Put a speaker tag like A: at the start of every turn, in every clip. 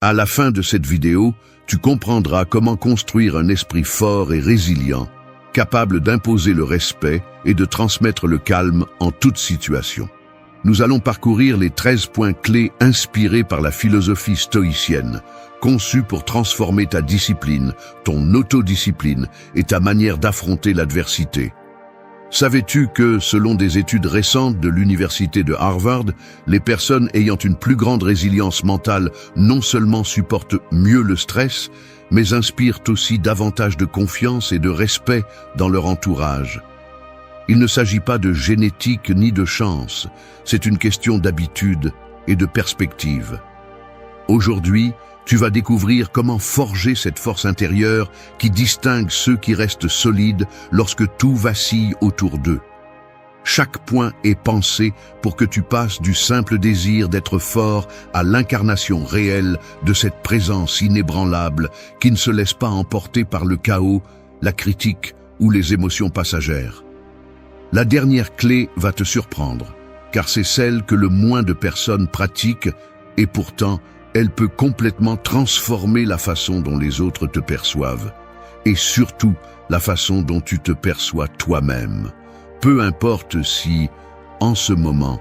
A: À la fin de cette vidéo, tu comprendras comment construire un esprit fort et résilient, capable d'imposer le respect et de transmettre le calme en toute situation. Nous allons parcourir les 13 points clés inspirés par la philosophie stoïcienne, conçue pour transformer ta discipline, ton autodiscipline et ta manière d'affronter l'adversité. Savais-tu que, selon des études récentes de l'université de Harvard, les personnes ayant une plus grande résilience mentale non seulement supportent mieux le stress, mais inspirent aussi davantage de confiance et de respect dans leur entourage? Il ne s'agit pas de génétique ni de chance, c'est une question d'habitude et de perspective. Aujourd'hui, tu vas découvrir comment forger cette force intérieure qui distingue ceux qui restent solides lorsque tout vacille autour d'eux. Chaque point est pensé pour que tu passes du simple désir d'être fort à l'incarnation réelle de cette présence inébranlable qui ne se laisse pas emporter par le chaos, la critique ou les émotions passagères. La dernière clé va te surprendre, car c'est celle que le moins de personnes pratiquent et pourtant, elle peut complètement transformer la façon dont les autres te perçoivent et surtout la façon dont tu te perçois toi-même. Peu importe si, en ce moment,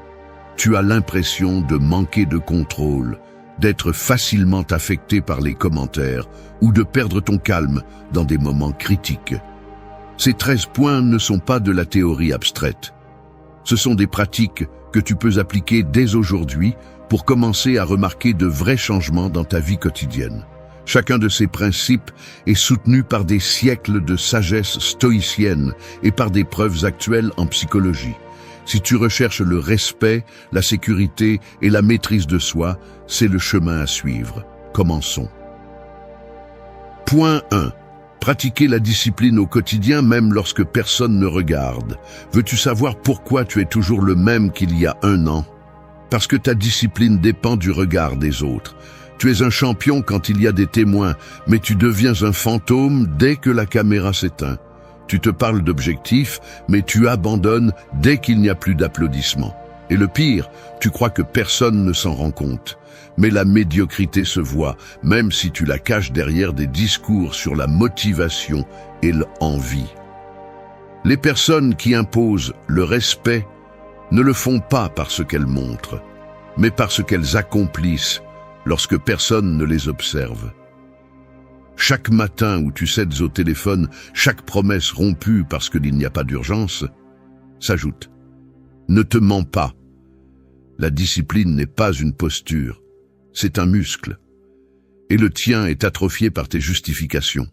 A: tu as l'impression de manquer de contrôle, d'être facilement affecté par les commentaires ou de perdre ton calme dans des moments critiques. Ces 13 points ne sont pas de la théorie abstraite. Ce sont des pratiques que tu peux appliquer dès aujourd'hui pour commencer à remarquer de vrais changements dans ta vie quotidienne. Chacun de ces principes est soutenu par des siècles de sagesse stoïcienne et par des preuves actuelles en psychologie. Si tu recherches le respect, la sécurité et la maîtrise de soi, c'est le chemin à suivre. Commençons. Point 1. Pratiquer la discipline au quotidien même lorsque personne ne regarde. Veux-tu savoir pourquoi tu es toujours le même qu'il y a un an? Parce que ta discipline dépend du regard des autres. Tu es un champion quand il y a des témoins, mais tu deviens un fantôme dès que la caméra s'éteint. Tu te parles d'objectifs, mais tu abandonnes dès qu'il n'y a plus d'applaudissements. Et le pire, tu crois que personne ne s'en rend compte. Mais la médiocrité se voit, même si tu la caches derrière des discours sur la motivation et l'envie. Les personnes qui imposent le respect ne le font pas par ce qu'elles montrent, mais par ce qu'elles accomplissent lorsque personne ne les observe. Chaque matin où tu cèdes au téléphone, chaque promesse rompue parce qu'il n'y a pas d'urgence, s'ajoute. Ne te mens pas. La discipline n'est pas une posture, c'est un muscle. Et le tien est atrophié par tes justifications.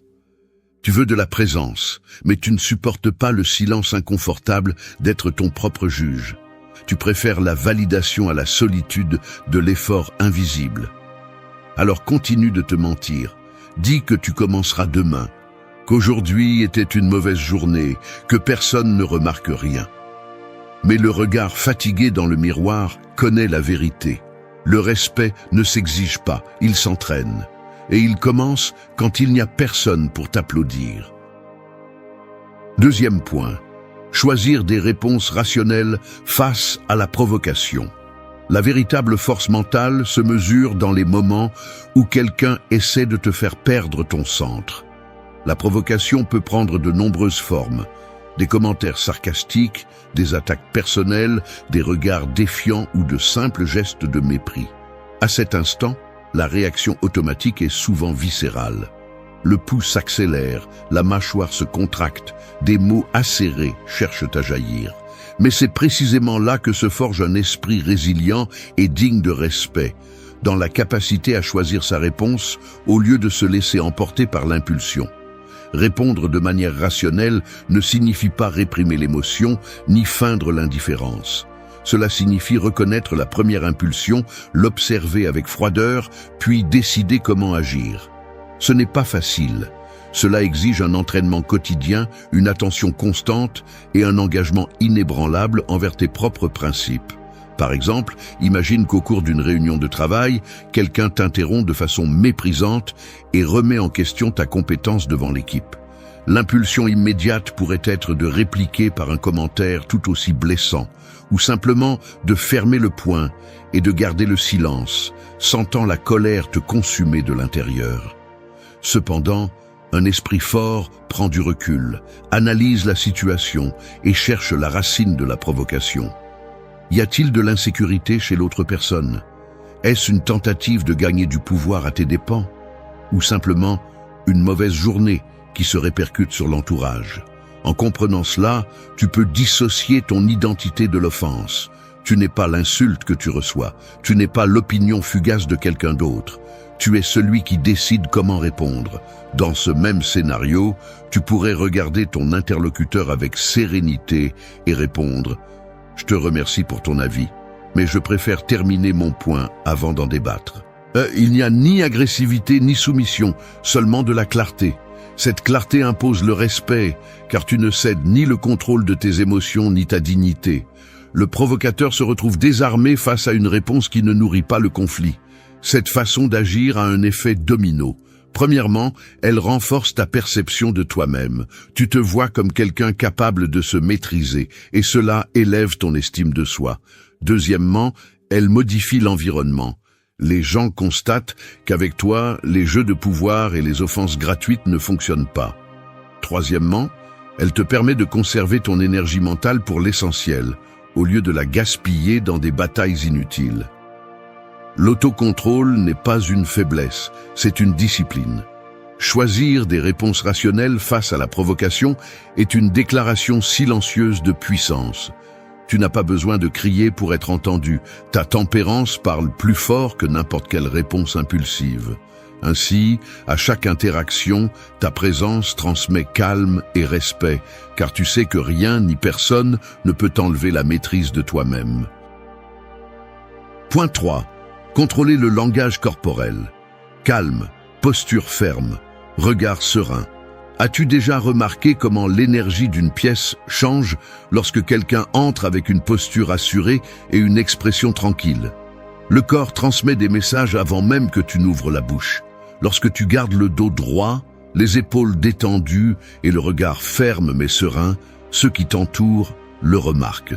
A: Tu veux de la présence, mais tu ne supportes pas le silence inconfortable d'être ton propre juge. Tu préfères la validation à la solitude de l'effort invisible. Alors continue de te mentir. Dis que tu commenceras demain, qu'aujourd'hui était une mauvaise journée, que personne ne remarque rien. Mais le regard fatigué dans le miroir connaît la vérité. Le respect ne s'exige pas, il s'entraîne. Et il commence quand il n'y a personne pour t'applaudir. Deuxième point. Choisir des réponses rationnelles face à la provocation. La véritable force mentale se mesure dans les moments où quelqu'un essaie de te faire perdre ton centre. La provocation peut prendre de nombreuses formes. Des commentaires sarcastiques, des attaques personnelles, des regards défiants ou de simples gestes de mépris. À cet instant, la réaction automatique est souvent viscérale. Le pouls s'accélère, la mâchoire se contracte, des mots acérés cherchent à jaillir. Mais c'est précisément là que se forge un esprit résilient et digne de respect, dans la capacité à choisir sa réponse au lieu de se laisser emporter par l'impulsion. Répondre de manière rationnelle ne signifie pas réprimer l'émotion ni feindre l'indifférence. Cela signifie reconnaître la première impulsion, l'observer avec froideur, puis décider comment agir. Ce n'est pas facile. Cela exige un entraînement quotidien, une attention constante et un engagement inébranlable envers tes propres principes. Par exemple, imagine qu'au cours d'une réunion de travail, quelqu'un t'interrompt de façon méprisante et remet en question ta compétence devant l'équipe. L'impulsion immédiate pourrait être de répliquer par un commentaire tout aussi blessant, ou simplement de fermer le poing et de garder le silence, sentant la colère te consumer de l'intérieur. Cependant, un esprit fort prend du recul, analyse la situation et cherche la racine de la provocation. Y a-t-il de l'insécurité chez l'autre personne? Est-ce une tentative de gagner du pouvoir à tes dépens? Ou simplement une mauvaise journée qui se répercute sur l'entourage? En comprenant cela, tu peux dissocier ton identité de l'offense. Tu n'es pas l'insulte que tu reçois, tu n'es pas l'opinion fugace de quelqu'un d'autre. Tu es celui qui décide comment répondre. Dans ce même scénario, tu pourrais regarder ton interlocuteur avec sérénité et répondre « Je te remercie pour ton avis, mais je préfère terminer mon point avant d'en débattre. » Il n'y a ni agressivité ni soumission, seulement de la clarté. Cette clarté impose le respect, car tu ne cèdes ni le contrôle de tes émotions ni ta dignité. Le provocateur se retrouve désarmé face à une réponse qui ne nourrit pas le conflit. Cette façon d'agir a un effet domino. Premièrement, elle renforce ta perception de toi-même. Tu te vois comme quelqu'un capable de se maîtriser, et cela élève ton estime de soi. Deuxièmement, elle modifie l'environnement. Les gens constatent qu'avec toi, les jeux de pouvoir et les offenses gratuites ne fonctionnent pas. Troisièmement, elle te permet de conserver ton énergie mentale pour l'essentiel, au lieu de la gaspiller dans des batailles inutiles. L'autocontrôle n'est pas une faiblesse, c'est une discipline. Choisir des réponses rationnelles face à la provocation est une déclaration silencieuse de puissance. Tu n'as pas besoin de crier pour être entendu. Ta tempérance parle plus fort que n'importe quelle réponse impulsive. Ainsi, à chaque interaction, ta présence transmet calme et respect, car tu sais que rien ni personne ne peut t'enlever la maîtrise de toi-même. Point 3. Contrôler le langage corporel. Calme, posture ferme, regard serein. As-tu déjà remarqué comment l'énergie d'une pièce change lorsque quelqu'un entre avec une posture assurée et une expression tranquille? Le corps transmet des messages avant même que tu n'ouvres la bouche. Lorsque tu gardes le dos droit, les épaules détendues et le regard ferme mais serein, ceux qui t'entourent le remarquent.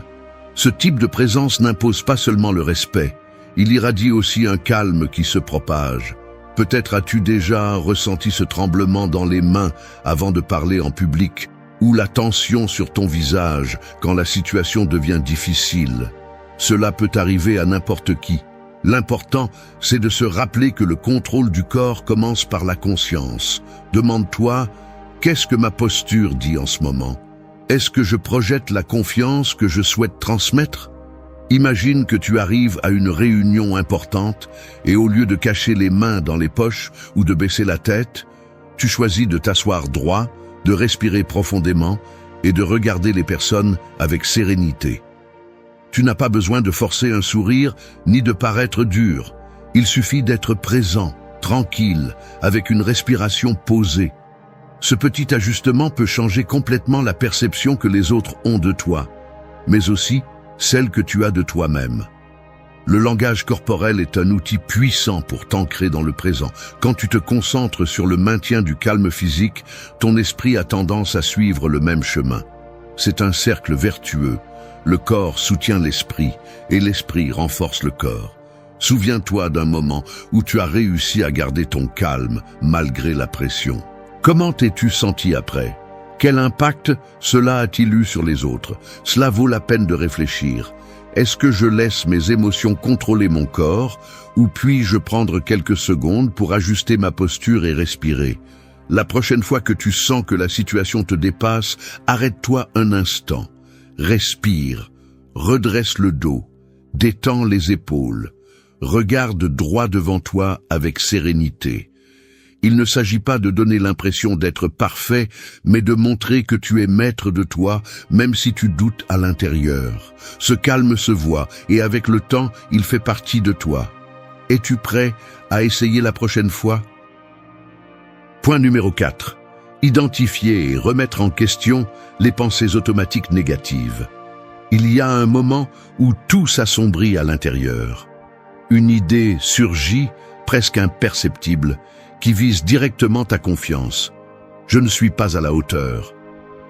A: Ce type de présence n'impose pas seulement le respect, il irradie aussi un calme qui se propage. Peut-être as-tu déjà ressenti ce tremblement dans les mains avant de parler en public, ou la tension sur ton visage quand la situation devient difficile. Cela peut arriver à n'importe qui. L'important, c'est de se rappeler que le contrôle du corps commence par la conscience. Demande-toi, qu'est-ce que ma posture dit en ce moment? Est-ce que je projette la confiance que je souhaite transmettre? Imagine que tu arrives à une réunion importante et au lieu de cacher les mains dans les poches ou de baisser la tête, tu choisis de t'asseoir droit, de respirer profondément et de regarder les personnes avec sérénité. Tu n'as pas besoin de forcer un sourire ni de paraître dur. Il suffit d'être présent, tranquille, avec une respiration posée. Ce petit ajustement peut changer complètement la perception que les autres ont de toi, mais aussi celle que tu as de toi-même. Le langage corporel est un outil puissant pour t'ancrer dans le présent. Quand tu te concentres sur le maintien du calme physique, ton esprit a tendance à suivre le même chemin. C'est un cercle vertueux. Le corps soutient l'esprit et l'esprit renforce le corps. Souviens-toi d'un moment où tu as réussi à garder ton calme malgré la pression. Comment t'es-tu senti après? Quel impact cela a-t-il eu sur les autres? Cela vaut la peine de réfléchir. Est-ce que je laisse mes émotions contrôler mon corps ou puis-je prendre quelques secondes pour ajuster ma posture et respirer? La prochaine fois que tu sens que la situation te dépasse, arrête-toi un instant. Respire, redresse le dos, détends les épaules. Regarde droit devant toi avec sérénité. Il ne s'agit pas de donner l'impression d'être parfait, mais de montrer que tu es maître de toi, même si tu doutes à l'intérieur. Ce calme se voit, et avec le temps, il fait partie de toi. Es-tu prêt à essayer la prochaine fois? Point numéro 4. Identifier et remettre en question les pensées automatiques négatives. Il y a un moment où tout s'assombrit à l'intérieur. Une idée surgit, presque imperceptible, qui vise directement ta confiance. Je ne suis pas à la hauteur.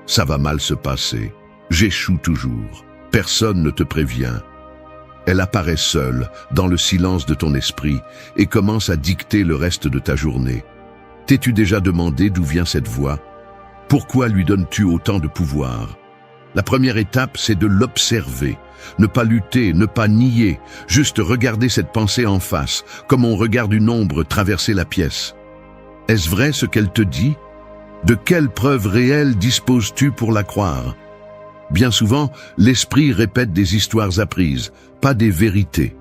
A: Ça va mal se passer. J'échoue toujours. Personne ne te prévient. Elle apparaît seule, dans le silence de ton esprit, et commence à dicter le reste de ta journée. T'es-tu déjà demandé d'où vient cette voix? Pourquoi lui donnes-tu autant de pouvoir? La première étape, c'est de l'observer. Ne pas lutter, ne pas nier, juste regarder cette pensée en face, comme on regarde une ombre traverser la pièce. Est-ce vrai ce qu'elle te dit? De quelles preuves réelles disposes-tu pour la croire? Bien souvent, l'esprit répète des histoires apprises, pas des vérités.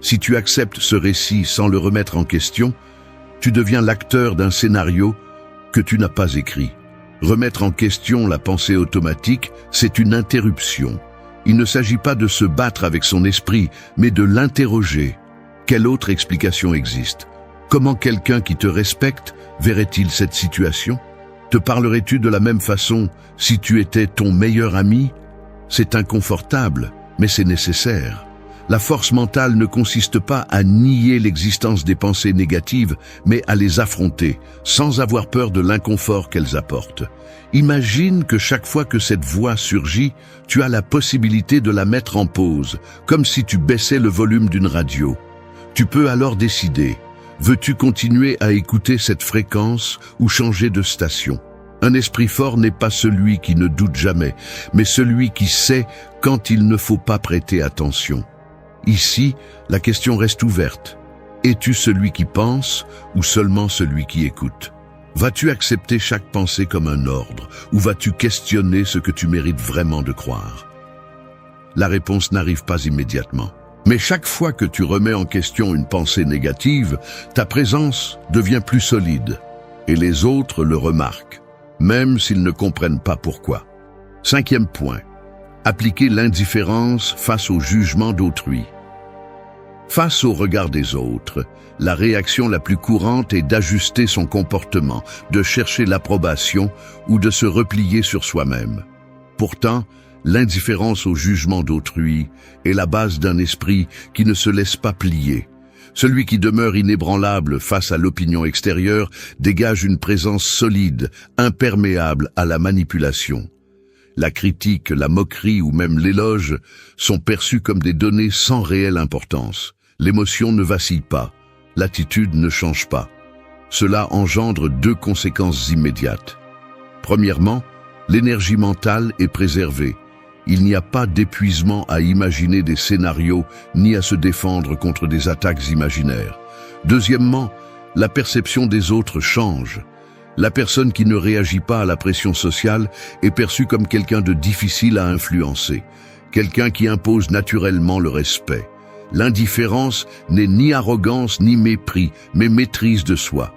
A: Si tu acceptes ce récit sans le remettre en question, tu deviens l'acteur d'un scénario que tu n'as pas écrit. Remettre en question la pensée automatique, c'est une interruption. Il ne s'agit pas de se battre avec son esprit, mais de l'interroger. Quelle autre explication existe? Comment quelqu'un qui te respecte verrait-il cette situation? Te parlerais-tu de la même façon si tu étais ton meilleur ami? C'est inconfortable, mais c'est nécessaire. La force mentale ne consiste pas à nier l'existence des pensées négatives, mais à les affronter, sans avoir peur de l'inconfort qu'elles apportent. Imagine que chaque fois que cette voix surgit, tu as la possibilité de la mettre en pause, comme si tu baissais le volume d'une radio. Tu peux alors décider. Veux-tu continuer à écouter cette fréquence ou changer de station? Un esprit fort n'est pas celui qui ne doute jamais, mais celui qui sait quand il ne faut pas prêter attention. Ici, la question reste ouverte. Es-tu celui qui pense ou seulement celui qui écoute? Vas-tu accepter chaque pensée comme un ordre ou vas-tu questionner ce que tu mérites vraiment de croire? La réponse n'arrive pas immédiatement. Mais chaque fois que tu remets en question une pensée négative, ta présence devient plus solide et les autres le remarquent, même s'ils ne comprennent pas pourquoi. 5e point. Appliquer l'indifférence face au jugement d'autrui. Face au regard des autres, la réaction la plus courante est d'ajuster son comportement, de chercher l'approbation ou de se replier sur soi-même. Pourtant, l'indifférence au jugement d'autrui est la base d'un esprit qui ne se laisse pas plier. Celui qui demeure inébranlable face à l'opinion extérieure dégage une présence solide, imperméable à la manipulation. La critique, la moquerie ou même l'éloge sont perçus comme des données sans réelle importance. L'émotion ne vacille pas, l'attitude ne change pas. Cela engendre 2 conséquences immédiates. Premièrement, l'énergie mentale est préservée. Il n'y a pas d'épuisement à imaginer des scénarios ni à se défendre contre des attaques imaginaires. Deuxièmement, la perception des autres change. La personne qui ne réagit pas à la pression sociale est perçue comme quelqu'un de difficile à influencer, quelqu'un qui impose naturellement le respect. L'indifférence n'est ni arrogance ni mépris, mais maîtrise de soi.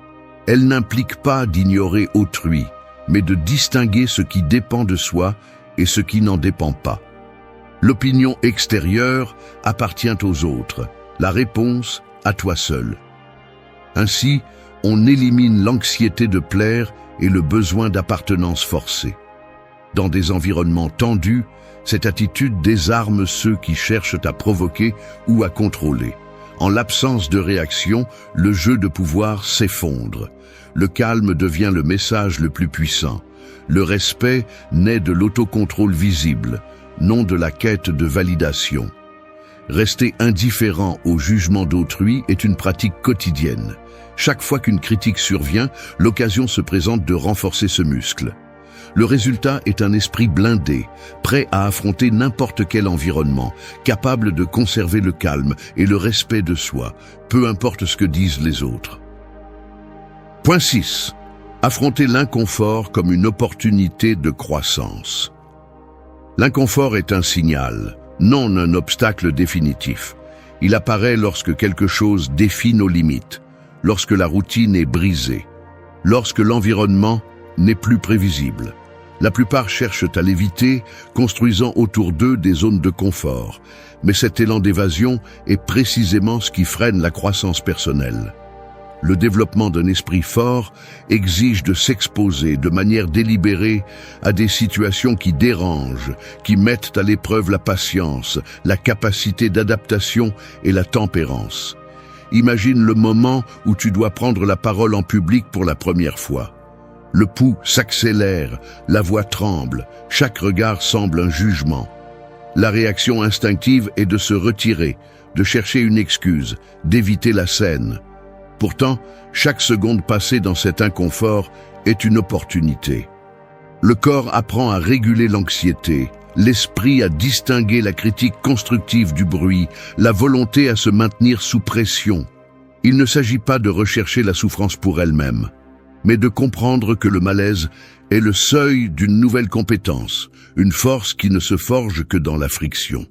A: Elle n'implique pas d'ignorer autrui, mais de distinguer ce qui dépend de soi et ce qui n'en dépend pas. L'opinion extérieure appartient aux autres, la réponse à toi seul. Ainsi, on élimine l'anxiété de plaire et le besoin d'appartenance forcée. Dans des environnements tendus, cette attitude désarme ceux qui cherchent à provoquer ou à contrôler. En l'absence de réaction, le jeu de pouvoir s'effondre. Le calme devient le message le plus puissant. Le respect naît de l'autocontrôle visible, non de la quête de validation. Rester indifférent au jugement d'autrui est une pratique quotidienne. Chaque fois qu'une critique survient, l'occasion se présente de renforcer ce muscle. Le résultat est un esprit blindé, prêt à affronter n'importe quel environnement, capable de conserver le calme et le respect de soi, peu importe ce que disent les autres. Point 6. Affronter l'inconfort comme une opportunité de croissance. L'inconfort est un signal, non un obstacle définitif. Il apparaît lorsque quelque chose défie nos limites, lorsque la routine est brisée, lorsque l'environnement n'est plus prévisible. La plupart cherchent à l'éviter, construisant autour d'eux des zones de confort. Mais cet élan d'évasion est précisément ce qui freine la croissance personnelle. Le développement d'un esprit fort exige de s'exposer de manière délibérée à des situations qui dérangent, qui mettent à l'épreuve la patience, la capacité d'adaptation et la tempérance. Imagine le moment où tu dois prendre la parole en public pour la première fois. Le pouls s'accélère, la voix tremble, chaque regard semble un jugement. La réaction instinctive est de se retirer, de chercher une excuse, d'éviter la scène. Pourtant, chaque seconde passée dans cet inconfort est une opportunité. Le corps apprend à réguler l'anxiété, l'esprit à distinguer la critique constructive du bruit, la volonté à se maintenir sous pression. Il ne s'agit pas de rechercher la souffrance pour elle-même, mais de comprendre que le malaise est le seuil d'une nouvelle compétence, une force qui ne se forge que dans la friction.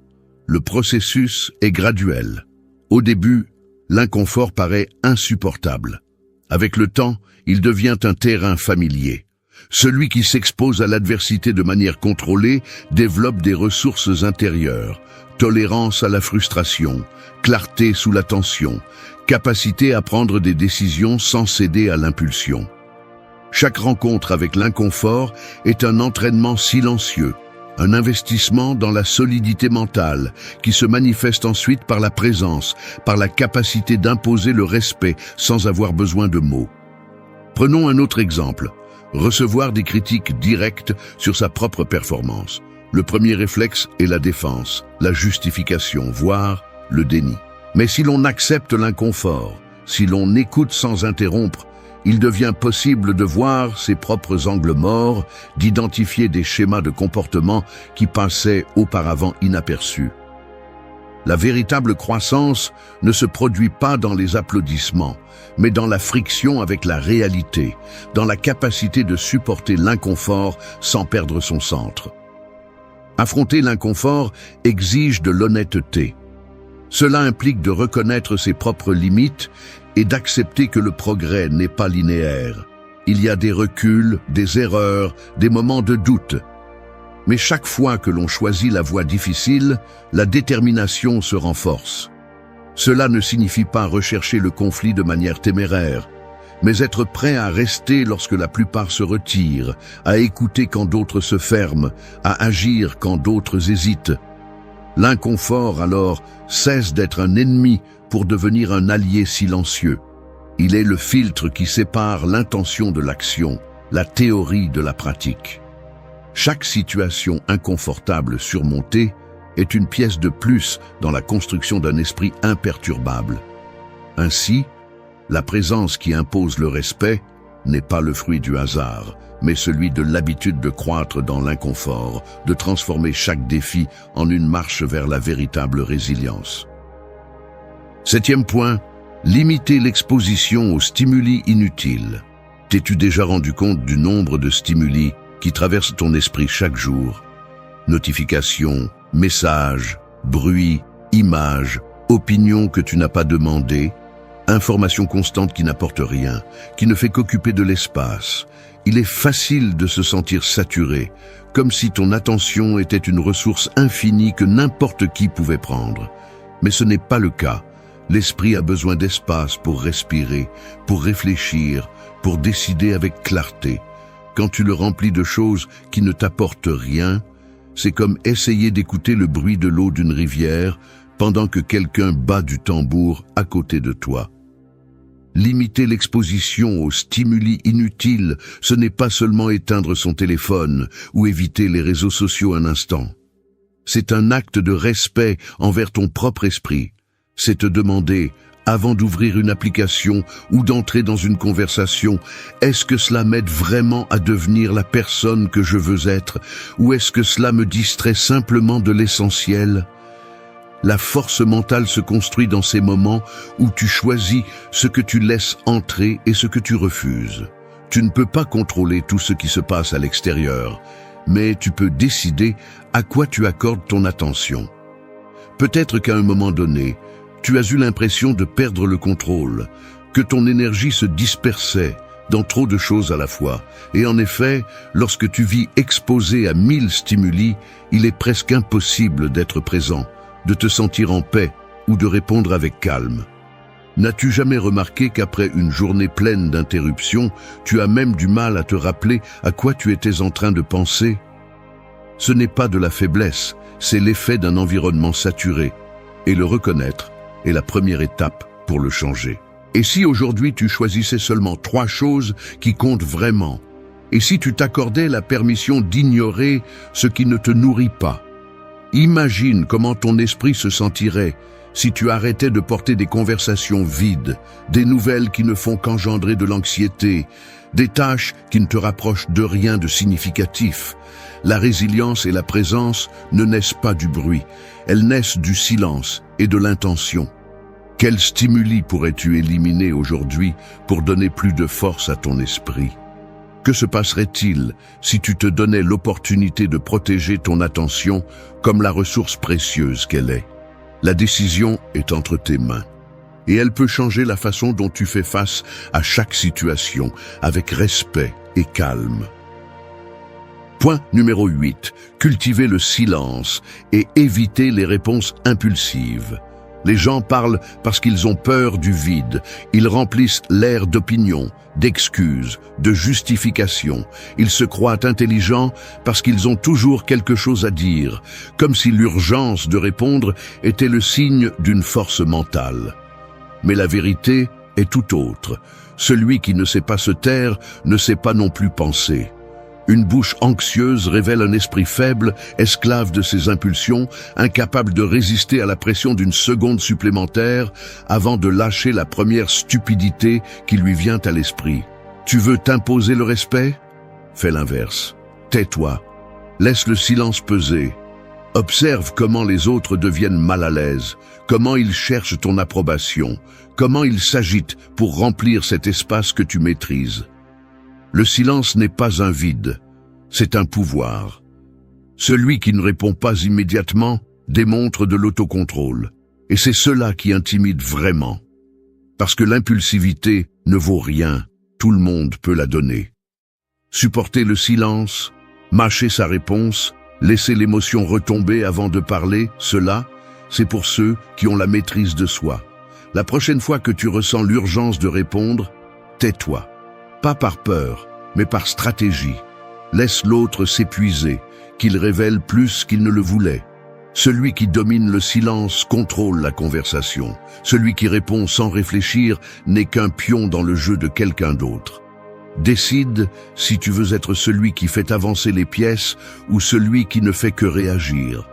A: Le processus est graduel. Au début, l'inconfort paraît insupportable. Avec le temps, il devient un terrain familier. Celui qui s'expose à l'adversité de manière contrôlée développe des ressources intérieures, tolérance à la frustration, clarté sous la tension, capacité à prendre des décisions sans céder à l'impulsion. Chaque rencontre avec l'inconfort est un entraînement silencieux, un investissement dans la solidité mentale qui se manifeste ensuite par la présence, par la capacité d'imposer le respect sans avoir besoin de mots. Prenons un autre exemple, recevoir des critiques directes sur sa propre performance. Le premier réflexe est la défense, la justification, voire le déni. Mais si l'on accepte l'inconfort, si l'on écoute sans interrompre, il devient possible de voir ses propres angles morts, d'identifier des schémas de comportement qui passaient auparavant inaperçus. La véritable croissance ne se produit pas dans les applaudissements, mais dans la friction avec la réalité, dans la capacité de supporter l'inconfort sans perdre son centre. Affronter l'inconfort exige de l'honnêteté. Cela implique de reconnaître ses propres limites et d'accepter que le progrès n'est pas linéaire. Il y a des reculs, des erreurs, des moments de doute. Mais chaque fois que l'on choisit la voie difficile, la détermination se renforce. Cela ne signifie pas rechercher le conflit de manière téméraire, mais être prêt à rester lorsque la plupart se retirent, à écouter quand d'autres se ferment, à agir quand d'autres hésitent. L'inconfort, alors, cesse d'être un ennemi pour devenir un allié silencieux. Il est le filtre qui sépare l'intention de l'action, la théorie de la pratique. Chaque situation inconfortable surmontée est une pièce de plus dans la construction d'un esprit imperturbable. Ainsi, la présence qui impose le respect n'est pas le fruit du hasard, mais celui de l'habitude de croître dans l'inconfort, de transformer chaque défi en une marche vers la véritable résilience. 7e point, limiter l'exposition aux stimuli inutiles. T'es-tu déjà rendu compte du nombre de stimuli qui traversent ton esprit chaque jour? Notifications, messages, bruits, images, opinions que tu n'as pas demandées, informations constantes qui n'apportent rien, qui ne fait qu'occuper de l'espace. Il est facile de se sentir saturé, comme si ton attention était une ressource infinie que n'importe qui pouvait prendre. Mais ce n'est pas le cas. L'esprit a besoin d'espace pour respirer, pour réfléchir, pour décider avec clarté. Quand tu le remplis de choses qui ne t'apportent rien, c'est comme essayer d'écouter le bruit de l'eau d'une rivière pendant que quelqu'un bat du tambour à côté de toi. Limiter l'exposition aux stimuli inutiles, ce n'est pas seulement éteindre son téléphone ou éviter les réseaux sociaux un instant. C'est un acte de respect envers ton propre esprit. C'est te demander, avant d'ouvrir une application ou d'entrer dans une conversation, est-ce que cela m'aide vraiment à devenir la personne que je veux être, ou est-ce que cela me distrait simplement de l'essentiel ? La force mentale se construit dans ces moments où tu choisis ce que tu laisses entrer et ce que tu refuses. Tu ne peux pas contrôler tout ce qui se passe à l'extérieur, mais tu peux décider à quoi tu accordes ton attention. Peut-être qu'à un moment donné, tu as eu l'impression de perdre le contrôle, que ton énergie se dispersait dans trop de choses à la fois. Et en effet, lorsque tu vis exposé à 1000 stimuli, il est presque impossible d'être présent, de te sentir en paix ou de répondre avec calme. N'as-tu jamais remarqué qu'après une journée pleine d'interruptions, tu as même du mal à te rappeler à quoi tu étais en train de penser ? Ce n'est pas de la faiblesse, c'est l'effet d'un environnement saturé. Et le reconnaître est la première étape pour le changer. Et si aujourd'hui tu choisissais seulement 3 choses qui comptent vraiment, Et si tu t'accordais la permission d'ignorer ce qui ne te nourrit pas? Imagine comment ton esprit se sentirait si tu arrêtais de porter des conversations vides, des nouvelles qui ne font qu'engendrer de l'anxiété, des tâches qui ne te rapprochent de rien de significatif. La résilience et la présence ne naissent pas du bruit, elles naissent du silence et de l'intention. Quels stimuli pourrais-tu éliminer aujourd'hui pour donner plus de force à ton esprit? Que se passerait-il si tu te donnais l'opportunité de protéger ton attention comme la ressource précieuse qu'elle est? La décision est entre tes mains. Et elle peut changer la façon dont tu fais face à chaque situation, avec respect et calme. Point numéro 8. Cultiver le silence et éviter les réponses impulsives. Les gens parlent parce qu'ils ont peur du vide. Ils remplissent l'air d'opinions, d'excuses, de justifications. Ils se croient intelligents parce qu'ils ont toujours quelque chose à dire, comme si l'urgence de répondre était le signe d'une force mentale. Mais la vérité est tout autre. Celui qui ne sait pas se taire ne sait pas non plus penser. Une bouche anxieuse révèle un esprit faible, esclave de ses impulsions, incapable de résister à la pression d'une seconde supplémentaire avant de lâcher la première stupidité qui lui vient à l'esprit. Tu veux t'imposer le respect? Fais l'inverse. Tais-toi. Laisse le silence peser. Observe comment les autres deviennent mal à l'aise, comment ils cherchent ton approbation, comment ils s'agitent pour remplir cet espace que tu maîtrises. Le silence n'est pas un vide, c'est un pouvoir. Celui qui ne répond pas immédiatement démontre de l'autocontrôle, et c'est cela qui intimide vraiment. Parce que l'impulsivité ne vaut rien, tout le monde peut la donner. Supporter le silence, mâcher sa réponse, laisser l'émotion retomber avant de parler, cela, c'est pour ceux qui ont la maîtrise de soi. La prochaine fois que tu ressens l'urgence de répondre, tais-toi. Pas par peur, mais par stratégie. Laisse l'autre s'épuiser, qu'il révèle plus qu'il ne le voulait. Celui qui domine le silence contrôle la conversation. Celui qui répond sans réfléchir n'est qu'un pion dans le jeu de quelqu'un d'autre. Décide si tu veux être celui qui fait avancer les pièces ou celui qui ne fait que réagir.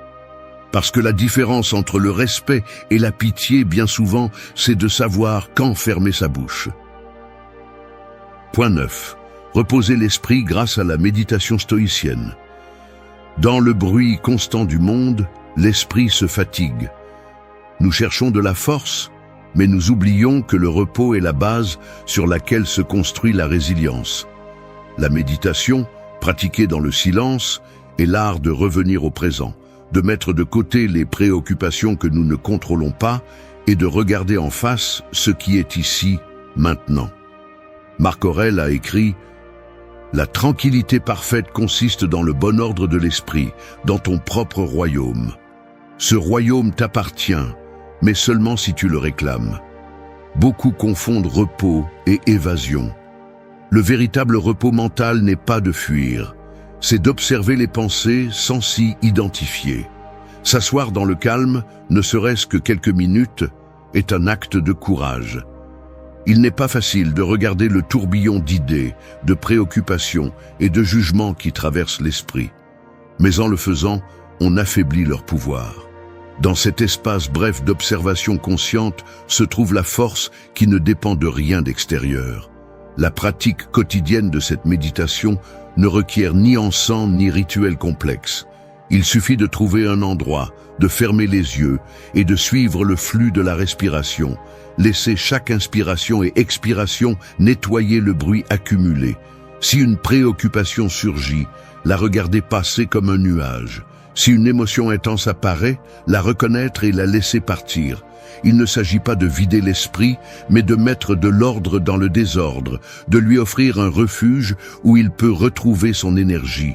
A: Parce que la différence entre le respect et la pitié, bien souvent, c'est de savoir quand fermer sa bouche. Point 9. Reposer l'esprit grâce à la méditation stoïcienne. Dans le bruit constant du monde, l'esprit se fatigue. Nous cherchons de la force, mais nous oublions que le repos est la base sur laquelle se construit la résilience. La méditation, pratiquée dans le silence, est l'art de revenir au présent, de mettre de côté les préoccupations que nous ne contrôlons pas et de regarder en face ce qui est ici, maintenant. Marc Aurèle a écrit « La tranquillité parfaite consiste dans le bon ordre de l'esprit, dans ton propre royaume. Ce royaume t'appartient, mais seulement si tu le réclames. » Beaucoup confondent repos et évasion. Le véritable repos mental n'est pas de fuir, c'est d'observer les pensées sans s'y identifier. S'asseoir dans le calme, ne serait-ce que quelques minutes, est un acte de courage. Il n'est pas facile de regarder le tourbillon d'idées, de préoccupations et de jugements qui traversent l'esprit. Mais en le faisant, on affaiblit leur pouvoir. Dans cet espace bref d'observation consciente se trouve la force qui ne dépend de rien d'extérieur. La pratique quotidienne de cette méditation ne requiert ni encens ni rituel complexe. Il suffit de trouver un endroit, de fermer les yeux et de suivre le flux de la respiration. Laissez chaque inspiration et expiration nettoyer le bruit accumulé. Si une préoccupation surgit, la regarder passer comme un nuage. Si une émotion intense apparaît, la reconnaître et la laisser partir. Il ne s'agit pas de vider l'esprit, mais de mettre de l'ordre dans le désordre, de lui offrir un refuge où il peut retrouver son énergie.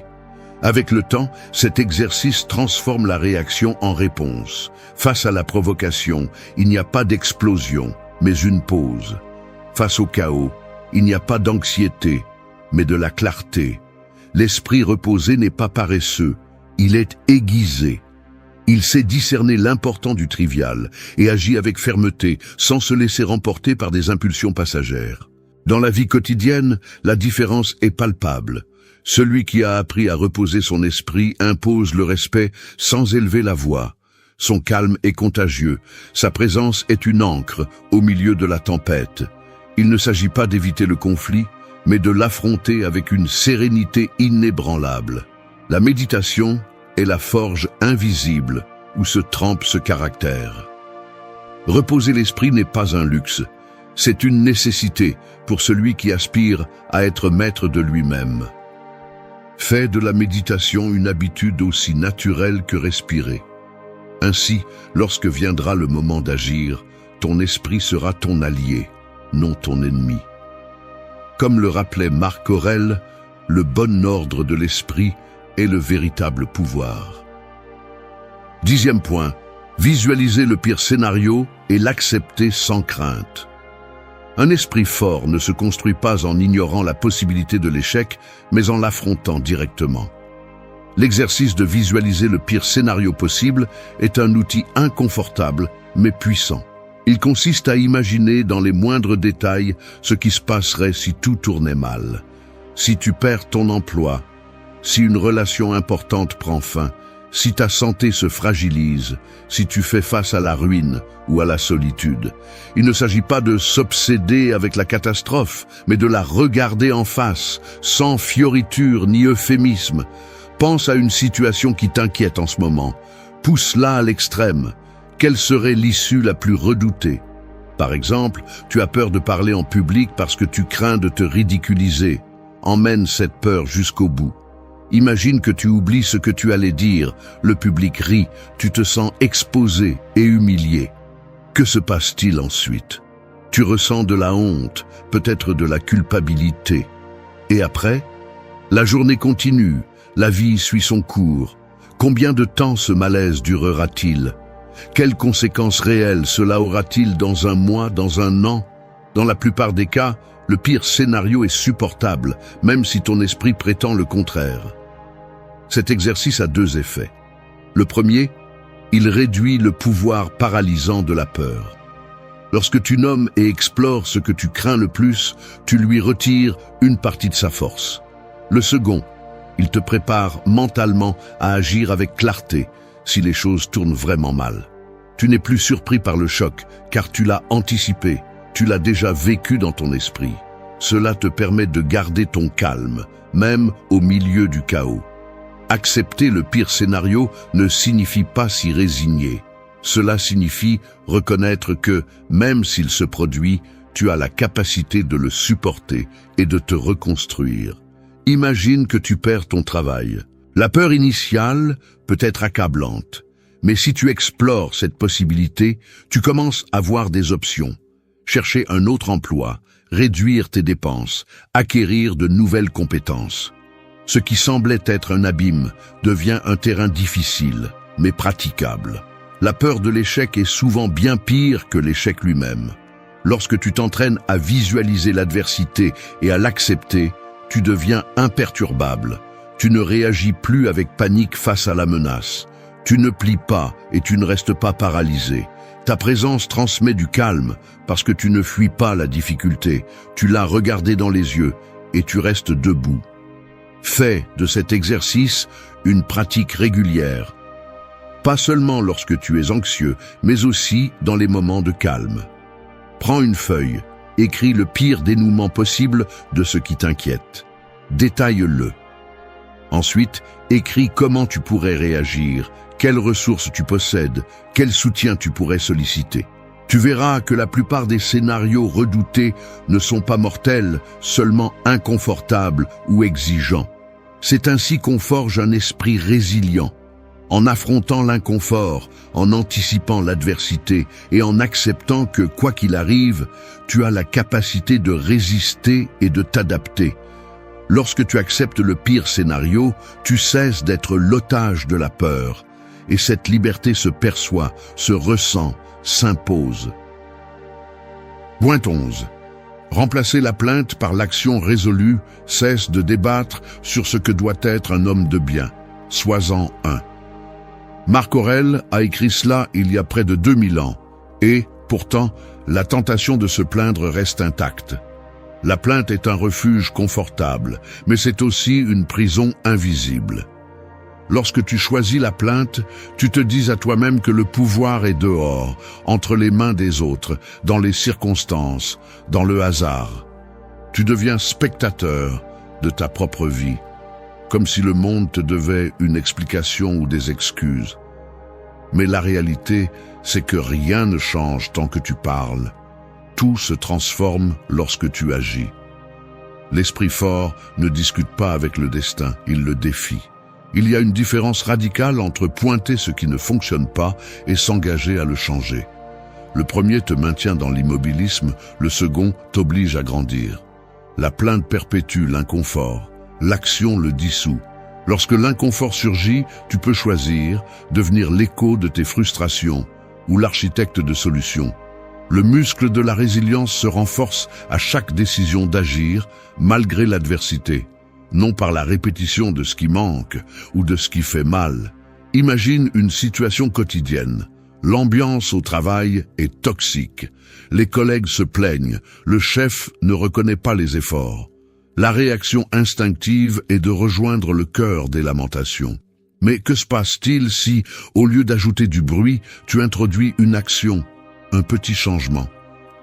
A: Avec le temps, cet exercice transforme la réaction en réponse. Face à la provocation, il n'y a pas d'explosion, mais une pause. Face au chaos, il n'y a pas d'anxiété, mais de la clarté. L'esprit reposé n'est pas paresseux, il est aiguisé. Il sait discerner l'important du trivial et agit avec fermeté, sans se laisser remporter par des impulsions passagères. Dans la vie quotidienne, la différence est palpable. Celui qui a appris à reposer son esprit impose le respect sans élever la voix. Son calme est contagieux, sa présence est une ancre au milieu de la tempête. Il ne s'agit pas d'éviter le conflit, mais de l'affronter avec une sérénité inébranlable. La méditation est la forge invisible où se trempe ce caractère. Reposer l'esprit n'est pas un luxe, c'est une nécessité pour celui qui aspire à être maître de lui-même. Fais de la méditation une habitude aussi naturelle que respirer. Ainsi, lorsque viendra le moment d'agir, ton esprit sera ton allié, non ton ennemi. Comme le rappelait Marc Aurèle, le bon ordre de l'esprit est le véritable pouvoir. 10e point, visualiser le pire scénario et l'accepter sans crainte. Un esprit fort ne se construit pas en ignorant la possibilité de l'échec, mais en l'affrontant directement. L'exercice de visualiser le pire scénario possible est un outil inconfortable, mais puissant. Il consiste à imaginer dans les moindres détails ce qui se passerait si tout tournait mal. Si tu perds ton emploi, si une relation importante prend fin, si ta santé se fragilise, si tu fais face à la ruine ou à la solitude. Il ne s'agit pas de s'obséder avec la catastrophe, mais de la regarder en face, sans fioriture ni euphémisme. Pense à une situation qui t'inquiète en ce moment. Pousse-la à l'extrême. Quelle serait l'issue la plus redoutée? Par exemple, tu as peur de parler en public parce que tu crains de te ridiculiser. Emmène cette peur jusqu'au bout. Imagine que tu oublies ce que tu allais dire, le public rit, tu te sens exposé et humilié. Que se passe-t-il ensuite? Tu ressens de la honte, peut-être de la culpabilité. Et après? La journée continue, la vie suit son cours. Combien de temps ce malaise durera-t-il? Quelles conséquences réelles cela aura-t-il dans un mois, dans un an? Dans la plupart des cas, le pire scénario est supportable, même si ton esprit prétend le contraire. Cet exercice a deux effets. Le premier, il réduit le pouvoir paralysant de la peur. Lorsque tu nommes et explores ce que tu crains le plus, tu lui retires une partie de sa force. Le second, il te prépare mentalement à agir avec clarté si les choses tournent vraiment mal. Tu n'es plus surpris par le choc, car tu l'as anticipé, tu l'as déjà vécu dans ton esprit. Cela te permet de garder ton calme, même au milieu du chaos. Accepter le pire scénario ne signifie pas s'y résigner. Cela signifie reconnaître que, même s'il se produit, tu as la capacité de le supporter et de te reconstruire. Imagine que tu perds ton travail. La peur initiale peut être accablante, mais si tu explores cette possibilité, tu commences à voir des options. Chercher un autre emploi, réduire tes dépenses, acquérir de nouvelles compétences. Ce qui semblait être un abîme devient un terrain difficile, mais praticable. La peur de l'échec est souvent bien pire que l'échec lui-même. Lorsque tu t'entraînes à visualiser l'adversité et à l'accepter, tu deviens imperturbable. Tu ne réagis plus avec panique face à la menace. Tu ne plies pas et tu ne restes pas paralysé. Ta présence transmet du calme parce que tu ne fuis pas la difficulté. Tu l'as regardée dans les yeux et tu restes debout. Fais de cet exercice une pratique régulière. Pas seulement lorsque tu es anxieux, mais aussi dans les moments de calme. Prends une feuille, écris le pire dénouement possible de ce qui t'inquiète. Détaille-le. Ensuite, écris comment tu pourrais réagir, quelles ressources tu possèdes, quel soutien tu pourrais solliciter. Tu verras que la plupart des scénarios redoutés ne sont pas mortels, seulement inconfortables ou exigeants. C'est ainsi qu'on forge un esprit résilient. En affrontant l'inconfort, en anticipant l'adversité et en acceptant que, quoi qu'il arrive, tu as la capacité de résister et de t'adapter. Lorsque tu acceptes le pire scénario, tu cesses d'être l'otage de la peur. Et cette liberté se perçoit, se ressent, s'impose. Point 11. Remplacer la plainte par l'action résolue, cesse de débattre sur ce que doit être un homme de bien. Sois-en un. Marc Aurèle a écrit cela il y a près de 2000 ans, et, pourtant, la tentation de se plaindre reste intacte. La plainte est un refuge confortable, mais c'est aussi une prison invisible. Lorsque tu choisis la plainte, tu te dis à toi-même que le pouvoir est dehors, entre les mains des autres, dans les circonstances, dans le hasard. Tu deviens spectateur de ta propre vie, comme si le monde te devait une explication ou des excuses. Mais la réalité, c'est que rien ne change tant que tu parles. Tout se transforme lorsque tu agis. L'esprit fort ne discute pas avec le destin, il le défie. Il y a une différence radicale entre pointer ce qui ne fonctionne pas et s'engager à le changer. Le premier te maintient dans l'immobilisme, le second t'oblige à grandir. La plainte perpétue l'inconfort, l'action le dissout. Lorsque l'inconfort surgit, tu peux choisir, devenir l'écho de tes frustrations ou l'architecte de solutions. Le muscle de la résilience se renforce à chaque décision d'agir, malgré l'adversité, non par la répétition de ce qui manque ou de ce qui fait mal. Imagine une situation quotidienne. L'ambiance au travail est toxique. Les collègues se plaignent, le chef ne reconnaît pas les efforts. La réaction instinctive est de rejoindre le cœur des lamentations. Mais que se passe-t-il si, au lieu d'ajouter du bruit, tu introduis une action, un petit changement?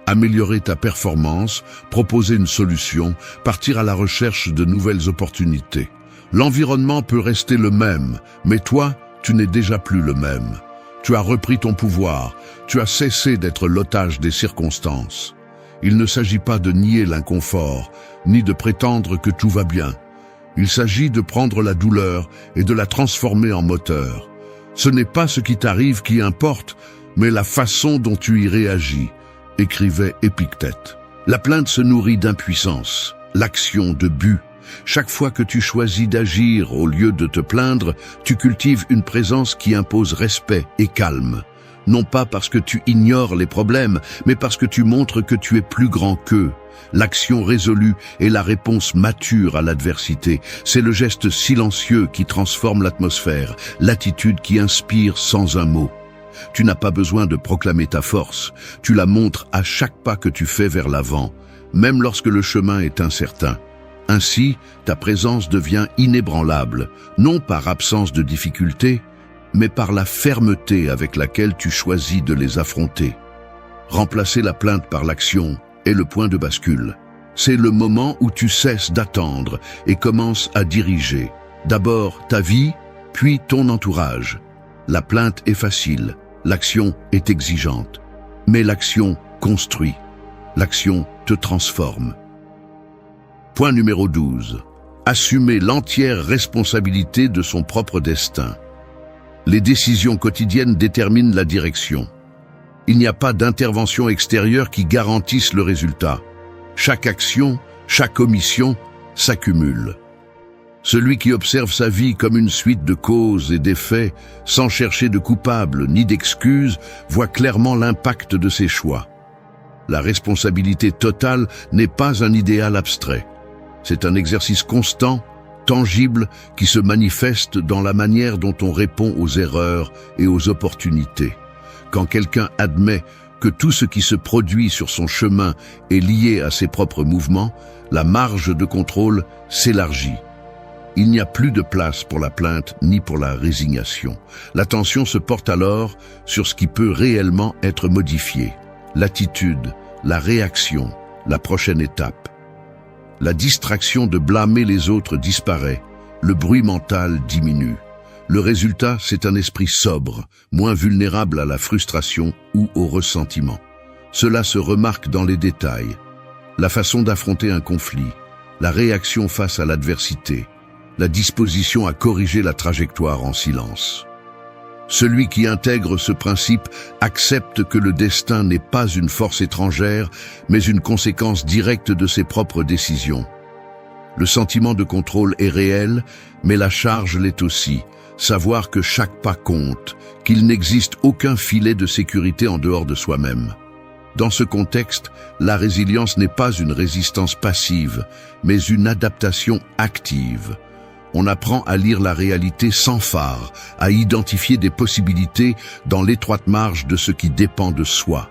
A: Améliorer ta performance, proposer une solution, partir à la recherche de nouvelles opportunités. L'environnement peut rester le même, mais toi, tu n'es déjà plus le même. Tu as repris ton pouvoir, tu as cessé d'être l'otage des circonstances. Il ne s'agit pas de nier l'inconfort, ni de prétendre que tout va bien. Il s'agit de prendre la douleur et de la transformer en moteur. Ce n'est pas ce qui t'arrive qui importe, mais la façon dont tu y réagis, écrivait Épictète. La plainte se nourrit d'impuissance, l'action de but. Chaque fois que tu choisis d'agir au lieu de te plaindre, tu cultives une présence qui impose respect et calme. Non pas parce que tu ignores les problèmes, mais parce que tu montres que tu es plus grand qu'eux. L'action résolue est la réponse mature à l'adversité. C'est le geste silencieux qui transforme l'atmosphère, l'attitude qui inspire sans un mot. Tu n'as pas besoin de proclamer ta force, tu la montres à chaque pas que tu fais vers l'avant, même lorsque le chemin est incertain. Ainsi, ta présence devient inébranlable, non par absence de difficultés, mais par la fermeté avec laquelle tu choisis de les affronter. Remplacer la plainte par l'action est le point de bascule. C'est le moment où tu cesses d'attendre et commences à diriger. D'abord ta vie, puis ton entourage. La plainte est facile, l'action est exigeante. Mais l'action construit. L'action te transforme. Point numéro 12. Assumer l'entière responsabilité de son propre destin. Les décisions quotidiennes déterminent la direction. Il n'y a pas d'intervention extérieure qui garantisse le résultat. Chaque action, chaque omission s'accumule. Celui qui observe sa vie comme une suite de causes et d'effets, sans chercher de coupable ni d'excuses, voit clairement l'impact de ses choix. La responsabilité totale n'est pas un idéal abstrait. C'est un exercice constant, tangible, qui se manifeste dans la manière dont on répond aux erreurs et aux opportunités. Quand quelqu'un admet que tout ce qui se produit sur son chemin est lié à ses propres mouvements, la marge de contrôle s'élargit. Il n'y a plus de place pour la plainte ni pour la résignation. L'attention se porte alors sur ce qui peut réellement être modifié. L'attitude, la réaction, la prochaine étape. La distraction de blâmer les autres disparaît, le bruit mental diminue. Le résultat, c'est un esprit sobre, moins vulnérable à la frustration ou au ressentiment. Cela se remarque dans les détails. La façon d'affronter un conflit, la réaction face à l'adversité, la disposition à corriger la trajectoire en silence. Celui qui intègre ce principe accepte que le destin n'est pas une force étrangère, mais une conséquence directe de ses propres décisions. Le sentiment de contrôle est réel, mais la charge l'est aussi. Savoir que chaque pas compte, qu'il n'existe aucun filet de sécurité en dehors de soi-même. Dans ce contexte, la résilience n'est pas une résistance passive, mais une adaptation active. On apprend à lire la réalité sans phare, à identifier des possibilités dans l'étroite marge de ce qui dépend de soi.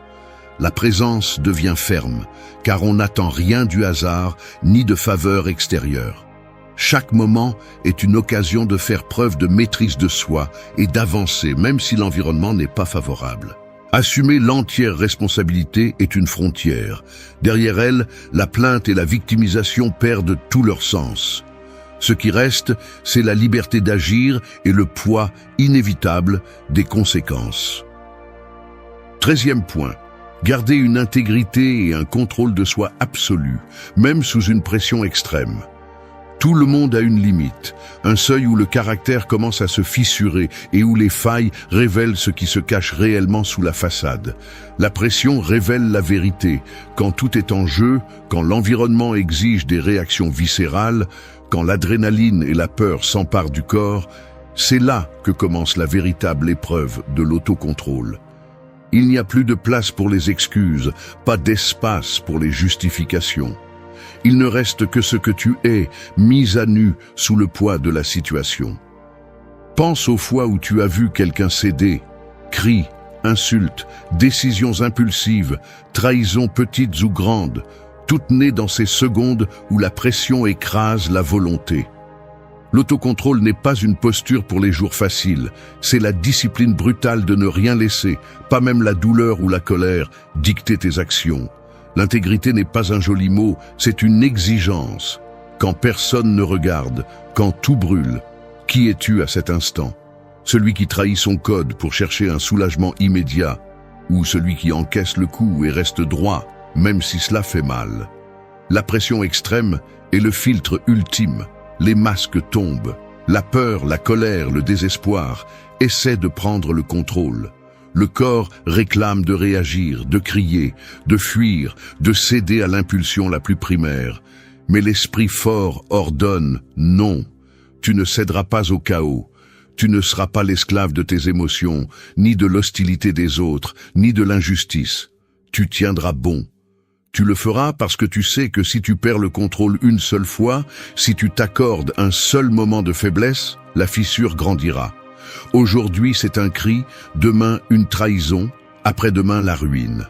A: La présence devient ferme, car on n'attend rien du hasard ni de faveur extérieure. Chaque moment est une occasion de faire preuve de maîtrise de soi et d'avancer, même si l'environnement n'est pas favorable. Assumer l'entière responsabilité est une frontière. Derrière elle, la plainte et la victimisation perdent tout leur sens. Ce qui reste, c'est la liberté d'agir et le poids inévitable des conséquences. 13e point. Garder une intégrité et un contrôle de soi absolu, même sous une pression extrême. Tout le monde a une limite, un seuil où le caractère commence à se fissurer et où les failles révèlent ce qui se cache réellement sous la façade. La pression révèle la vérité. Quand tout est en jeu, quand l'environnement exige des réactions viscérales, quand l'adrénaline et la peur s'emparent du corps, c'est là que commence la véritable épreuve de l'autocontrôle. Il n'y a plus de place pour les excuses, pas d'espace pour les justifications. Il ne reste que ce que tu es, mis à nu sous le poids de la situation. Pense aux fois où tu as vu quelqu'un céder, cris, insultes, décisions impulsives, trahisons petites ou grandes, toutes nées dans ces secondes où la pression écrase la volonté. L'autocontrôle n'est pas une posture pour les jours faciles, c'est la discipline brutale de ne rien laisser, pas même la douleur ou la colère, dicter tes actions. L'intégrité n'est pas un joli mot, c'est une exigence. Quand personne ne regarde, quand tout brûle, qui es-tu à cet instant? Celui qui trahit son code pour chercher un soulagement immédiat, ou celui qui encaisse le coup et reste droit, même si cela fait mal? La pression extrême est le filtre ultime. Les masques tombent. La peur, la colère, le désespoir essaient de prendre le contrôle. Le corps réclame de réagir, de crier, de fuir, de céder à l'impulsion la plus primaire. Mais l'esprit fort ordonne « non ». Tu ne céderas pas au chaos. Tu ne seras pas l'esclave de tes émotions, ni de l'hostilité des autres, ni de l'injustice. Tu tiendras bon. Tu le feras parce que tu sais que si tu perds le contrôle une seule fois, si tu t'accordes un seul moment de faiblesse, la fissure grandira. Aujourd'hui c'est un cri, demain une trahison, après-demain la ruine.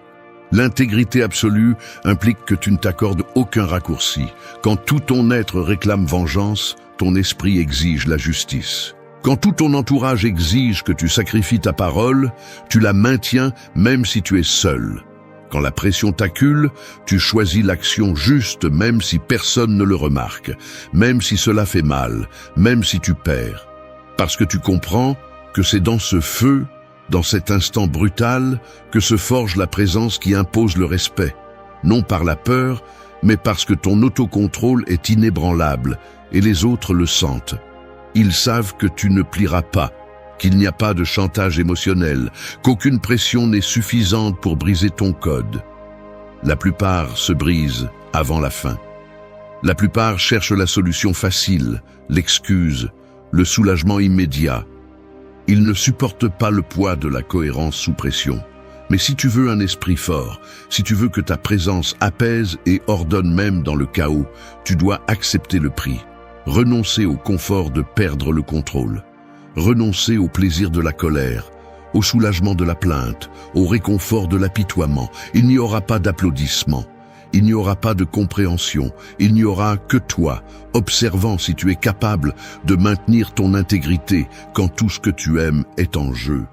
A: L'intégrité absolue implique que tu ne t'accordes aucun raccourci. Quand tout ton être réclame vengeance, ton esprit exige la justice. Quand tout ton entourage exige que tu sacrifies ta parole, tu la maintiens même si tu es seul. Quand la pression t'accule, tu choisis l'action juste même si personne ne le remarque, même si cela fait mal, même si tu perds. Parce que tu comprends que c'est dans ce feu, dans cet instant brutal, que se forge la présence qui impose le respect. Non par la peur, mais parce que ton autocontrôle est inébranlable et les autres le sentent. Ils savent que tu ne plieras pas, qu'il n'y a pas de chantage émotionnel, qu'aucune pression n'est suffisante pour briser ton code. La plupart se brisent avant la fin. La plupart cherchent la solution facile, l'excuse, le soulagement immédiat. Ils ne supportent pas le poids de la cohérence sous pression. Mais si tu veux un esprit fort, si tu veux que ta présence apaise et ordonne même dans le chaos, tu dois accepter le prix, renoncer au confort de perdre le contrôle. Renoncer au plaisir de la colère, au soulagement de la plainte, au réconfort de l'apitoiement. Il n'y aura pas d'applaudissements, il n'y aura pas de compréhension, il n'y aura que toi, observant si tu es capable de maintenir ton intégrité quand tout ce que tu aimes est en jeu.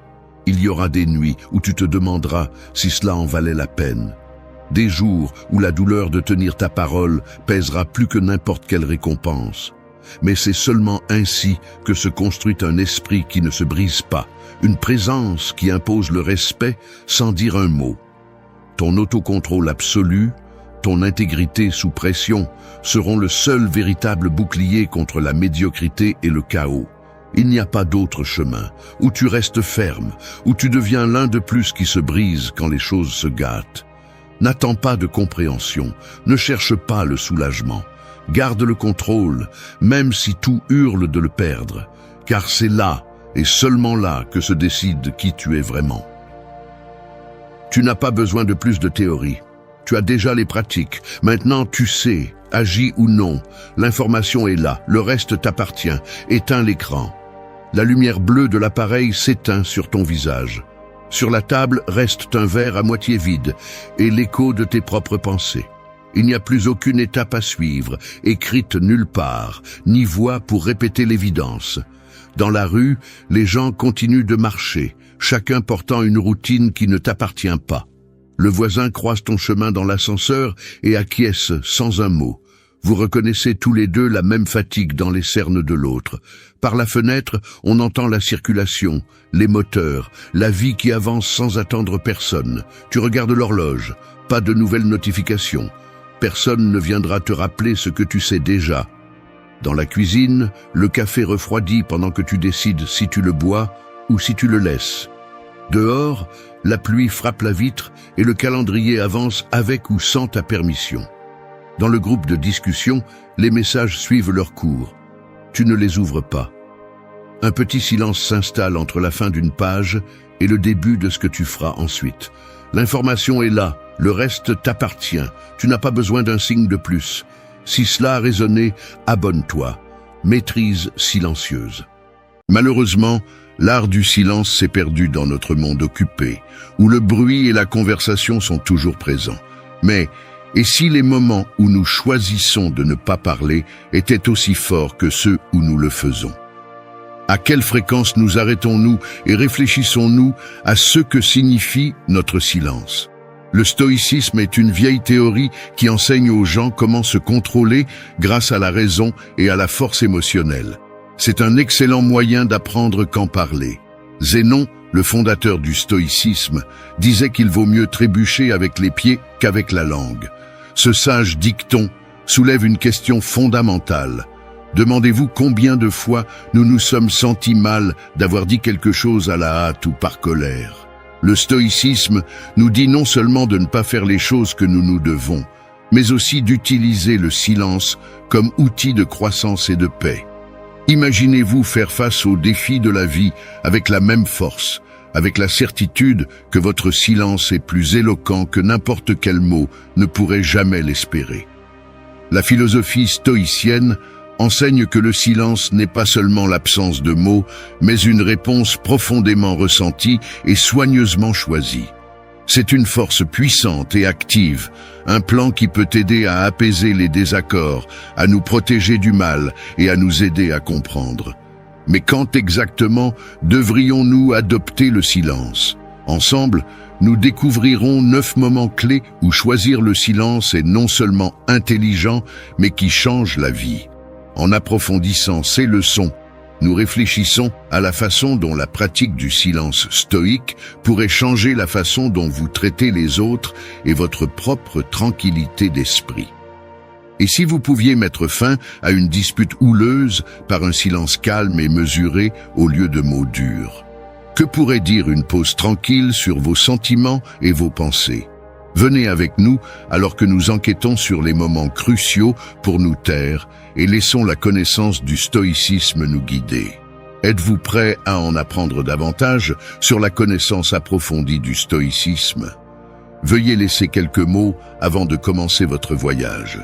A: Il y aura des nuits où tu te demanderas si cela en valait la peine. Des jours où la douleur de tenir ta parole pèsera plus que n'importe quelle récompense. Mais c'est seulement ainsi que se construit un esprit qui ne se brise pas, une présence qui impose le respect sans dire un mot. Ton autocontrôle absolu, ton intégrité sous pression seront le seul véritable bouclier contre la médiocrité et le chaos. Il n'y a pas d'autre chemin, où tu restes ferme, où tu deviens l'un de plus qui se brise quand les choses se gâtent. N'attends pas de compréhension, ne cherche pas le soulagement. Garde le contrôle, même si tout hurle de le perdre, car c'est là, et seulement là, que se décide qui tu es vraiment. Tu n'as pas besoin de plus de théorie. Tu as déjà les pratiques. Maintenant, tu sais, agis ou non. L'information est là, le reste t'appartient. Éteins l'écran. La lumière bleue de l'appareil s'éteint sur ton visage. Sur la table reste un verre à moitié vide et l'écho de tes propres pensées. Il n'y a plus aucune étape à suivre, écrite nulle part, ni voix pour répéter l'évidence. Dans la rue, les gens continuent de marcher, chacun portant une routine qui ne t'appartient pas. Le voisin croise ton chemin dans l'ascenseur et acquiesce sans un mot. Vous reconnaissez tous les deux la même fatigue dans les cernes de l'autre. Par la fenêtre, on entend la circulation, les moteurs, la vie qui avance sans attendre personne. Tu regardes l'horloge, pas de nouvelles notifications. Personne ne viendra te rappeler ce que tu sais déjà. Dans la cuisine, le café refroidit pendant que tu décides si tu le bois ou si tu le laisses. Dehors, la pluie frappe la vitre et le calendrier avance avec ou sans ta permission. Dans le groupe de discussion, les messages suivent leur cours. Tu ne les ouvres pas. Un petit silence s'installe entre la fin d'une page et le début de ce que tu feras ensuite. L'information est là, le reste t'appartient. Tu n'as pas besoin d'un signe de plus. Si cela a résonné, abonne-toi. Maîtrise silencieuse. Malheureusement, l'art du silence s'est perdu dans notre monde occupé, où le bruit et la conversation sont toujours présents. Mais, et si les moments où nous choisissons de ne pas parler étaient aussi forts que ceux où nous le faisons? À quelle fréquence nous arrêtons-nous et réfléchissons-nous à ce que signifie notre silence? Le stoïcisme est une vieille théorie qui enseigne aux gens comment se contrôler grâce à la raison et à la force émotionnelle. C'est un excellent moyen d'apprendre qu'en parler. Zénon, le fondateur du stoïcisme, disait qu'il vaut mieux trébucher avec les pieds qu'avec la langue. Ce sage dicton soulève une question fondamentale. Demandez-vous combien de fois nous nous sommes sentis mal d'avoir dit quelque chose à la hâte ou par colère. Le stoïcisme nous dit non seulement de ne pas faire les choses que nous nous devons, mais aussi d'utiliser le silence comme outil de croissance et de paix. Imaginez-vous faire face aux défis de la vie avec la même force, avec la certitude que votre silence est plus éloquent que n'importe quel mot ne pourrait jamais l'espérer. La philosophie stoïcienne enseigne que le silence n'est pas seulement l'absence de mots, mais une réponse profondément ressentie et soigneusement choisie. C'est une force puissante et active, un plan qui peut aider à apaiser les désaccords, à nous protéger du mal et à nous aider à comprendre. Mais quand exactement devrions-nous adopter le silence? Ensemble, nous découvrirons 9 moments clés où choisir le silence est non seulement intelligent, mais qui change la vie. En approfondissant ces leçons, nous réfléchissons à la façon dont la pratique du silence stoïque pourrait changer la façon dont vous traitez les autres et votre propre tranquillité d'esprit. Et si vous pouviez mettre fin à une dispute houleuse par un silence calme et mesuré au lieu de mots durs? Que pourrait dire une pause tranquille sur vos sentiments et vos pensées? Venez avec nous alors que nous enquêtons sur les moments cruciaux pour nous taire et laissons la connaissance du stoïcisme nous guider. Êtes-vous prêt à en apprendre davantage sur la connaissance approfondie du stoïcisme? Veuillez laisser quelques mots avant de commencer votre voyage.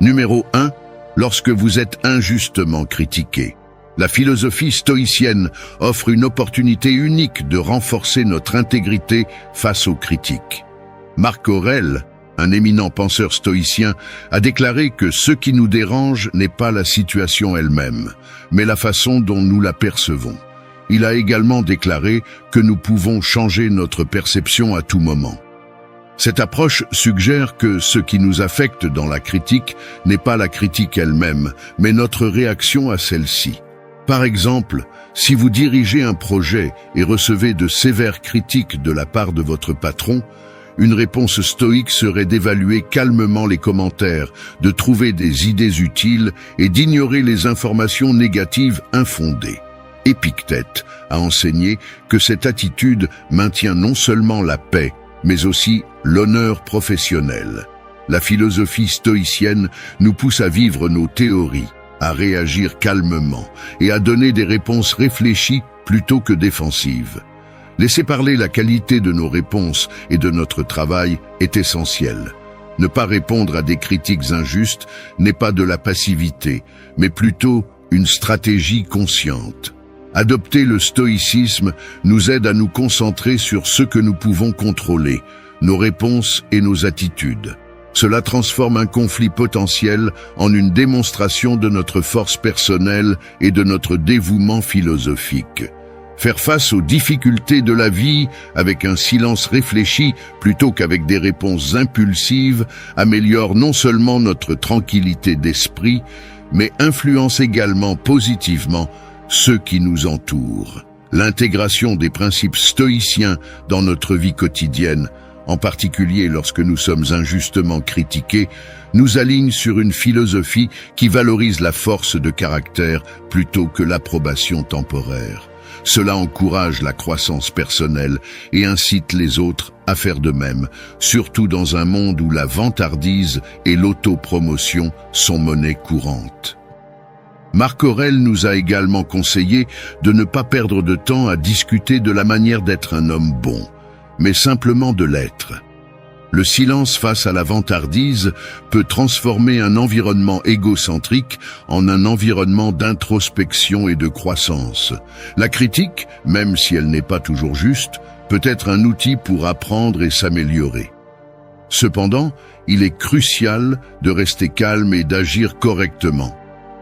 A: Numéro 1. Lorsque vous êtes injustement critiqué. La philosophie stoïcienne offre une opportunité unique de renforcer notre intégrité face aux critiques. Marc Aurèle, un éminent penseur stoïcien, a déclaré que ce qui nous dérange n'est pas la situation elle-même, mais la façon dont nous la percevons. Il a également déclaré que nous pouvons changer notre perception à tout moment. Cette approche suggère que ce qui nous affecte dans la critique n'est pas la critique elle-même, mais notre réaction à celle-ci. Par exemple, si vous dirigez un projet et recevez de sévères critiques de la part de votre patron, une réponse stoïque serait d'évaluer calmement les commentaires, de trouver des idées utiles et d'ignorer les informations négatives infondées. Épictète a enseigné que cette attitude maintient non seulement la paix, mais aussi l'honneur professionnel. La philosophie stoïcienne nous pousse à vivre nos théories, à réagir calmement et à donner des réponses réfléchies plutôt que défensives. Laisser parler la qualité de nos réponses et de notre travail est essentiel. Ne pas répondre à des critiques injustes n'est pas de la passivité, mais plutôt une stratégie consciente. Adopter le stoïcisme nous aide à nous concentrer sur ce que nous pouvons contrôler, nos réponses et nos attitudes. Cela transforme un conflit potentiel en une démonstration de notre force personnelle et de notre dévouement philosophique. Faire face aux difficultés de la vie avec un silence réfléchi plutôt qu'avec des réponses impulsives améliore non seulement notre tranquillité d'esprit, mais influence également positivement ceux qui nous entourent. L'intégration des principes stoïciens dans notre vie quotidienne, en particulier lorsque nous sommes injustement critiqués, nous aligne sur une philosophie qui valorise la force de caractère plutôt que l'approbation temporaire. Cela encourage la croissance personnelle et incite les autres à faire de même, surtout dans un monde où la vantardise et l'autopromotion sont monnaie courante. Marc Aurèle nous a également conseillé de ne pas perdre de temps à discuter de la manière d'être un homme bon, mais simplement de l'être. Le silence face à la vantardise peut transformer un environnement égocentrique en un environnement d'introspection et de croissance. La critique, même si elle n'est pas toujours juste, peut être un outil pour apprendre et s'améliorer. Cependant, il est crucial de rester calme et d'agir correctement,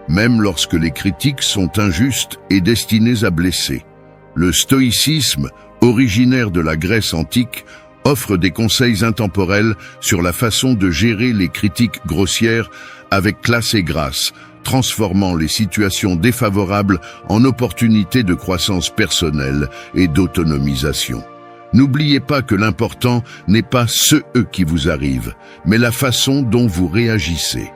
A: même lorsque les critiques sont injustes et destinées à blesser. Le stoïcisme, originaire de la Grèce antique, offre des conseils intemporels sur la façon de gérer les critiques grossières avec classe et grâce, transformant les situations défavorables en opportunités de croissance personnelle et d'autonomisation. N'oubliez pas que l'important n'est pas ce qui vous arrive, mais la façon dont vous réagissez.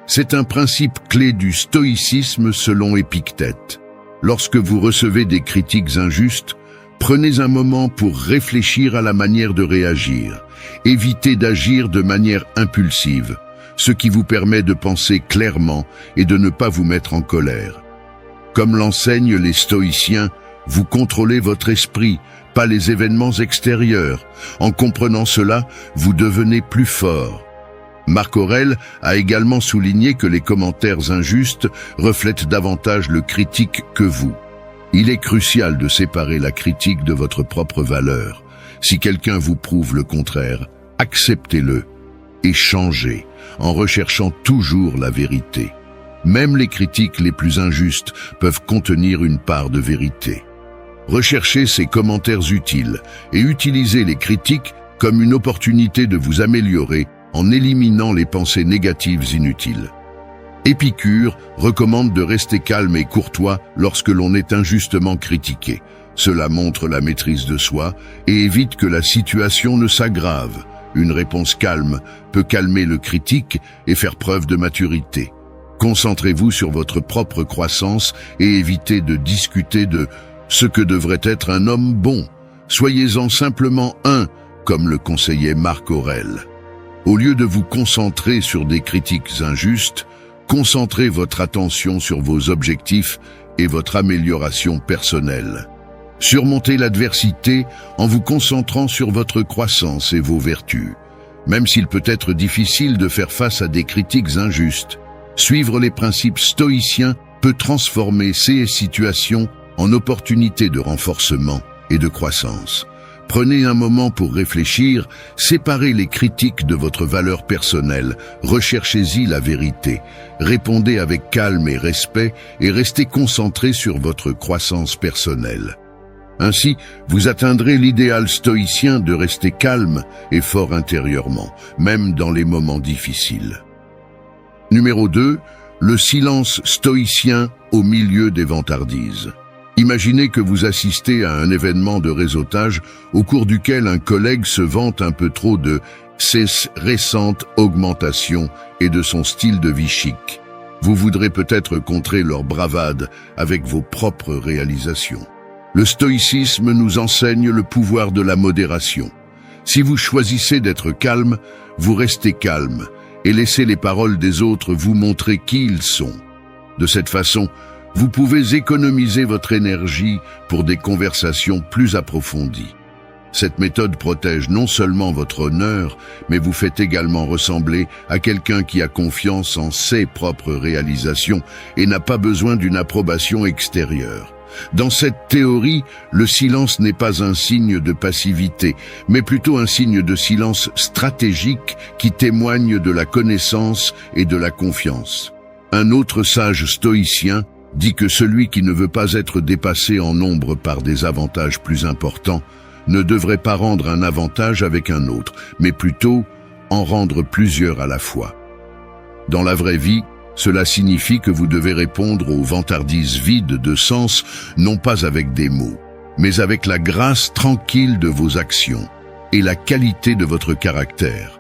A: C'est un principe clé du stoïcisme selon Épictète. Lorsque vous recevez des critiques injustes, prenez un moment pour réfléchir à la manière de réagir. Évitez d'agir de manière impulsive, ce qui vous permet de penser clairement et de ne pas vous mettre en colère. Comme l'enseignent les stoïciens, vous contrôlez votre esprit, pas les événements extérieurs. En comprenant cela, vous devenez plus fort. Marc Aurèle a également souligné que les commentaires injustes reflètent davantage le critique que vous. Il est crucial de séparer la critique de votre propre valeur. Si quelqu'un vous prouve le contraire, acceptez-le et changez en recherchant toujours la vérité. Même les critiques les plus injustes peuvent contenir une part de vérité. Recherchez ces commentaires utiles et utilisez les critiques comme une opportunité de vous améliorer en éliminant les pensées négatives inutiles. Épicure recommande de rester calme et courtois lorsque l'on est injustement critiqué. Cela montre la maîtrise de soi et évite que la situation ne s'aggrave. Une réponse calme peut calmer le critique et faire preuve de maturité. Concentrez-vous sur votre propre croissance et évitez de discuter de ce que devrait être un homme bon. Soyez-en simplement un, comme le conseillait Marc Aurèle. Au lieu de vous concentrer sur des critiques injustes, concentrez votre attention sur vos objectifs et votre amélioration personnelle. Surmontez l'adversité en vous concentrant sur votre croissance et vos vertus. Même s'il peut être difficile de faire face à des critiques injustes, suivre les principes stoïciens peut transformer ces situations en opportunités de renforcement et de croissance. Prenez un moment pour réfléchir, séparez les critiques de votre valeur personnelle, recherchez-y la vérité, répondez avec calme et respect et restez concentré sur votre croissance personnelle. Ainsi, vous atteindrez l'idéal stoïcien de rester calme et fort intérieurement, même dans les moments difficiles. Numéro 2, le silence stoïcien au milieu des vantardises. Imaginez que vous assistez à un événement de réseautage au cours duquel un collègue se vante un peu trop de ses récentes augmentations et de son style de vie chic. Vous voudrez peut-être contrer leur bravade avec vos propres réalisations. Le stoïcisme nous enseigne le pouvoir de la modération. Si vous choisissez d'être calme, vous restez calme et laissez les paroles des autres vous montrer qui ils sont. De cette façon, vous pouvez économiser votre énergie pour des conversations plus approfondies. Cette méthode protège non seulement votre honneur, mais vous fait également ressembler à quelqu'un qui a confiance en ses propres réalisations et n'a pas besoin d'une approbation extérieure. Dans cette théorie, le silence n'est pas un signe de passivité, mais plutôt un signe de silence stratégique qui témoigne de la connaissance et de la confiance. Un autre sage stoïcien dit que celui qui ne veut pas être dépassé en nombre par des avantages plus importants ne devrait pas rendre un avantage avec un autre, mais plutôt en rendre plusieurs à la fois. Dans la vraie vie, cela signifie que vous devez répondre aux vantardises vides de sens, non pas avec des mots, mais avec la grâce tranquille de vos actions et la qualité de votre caractère.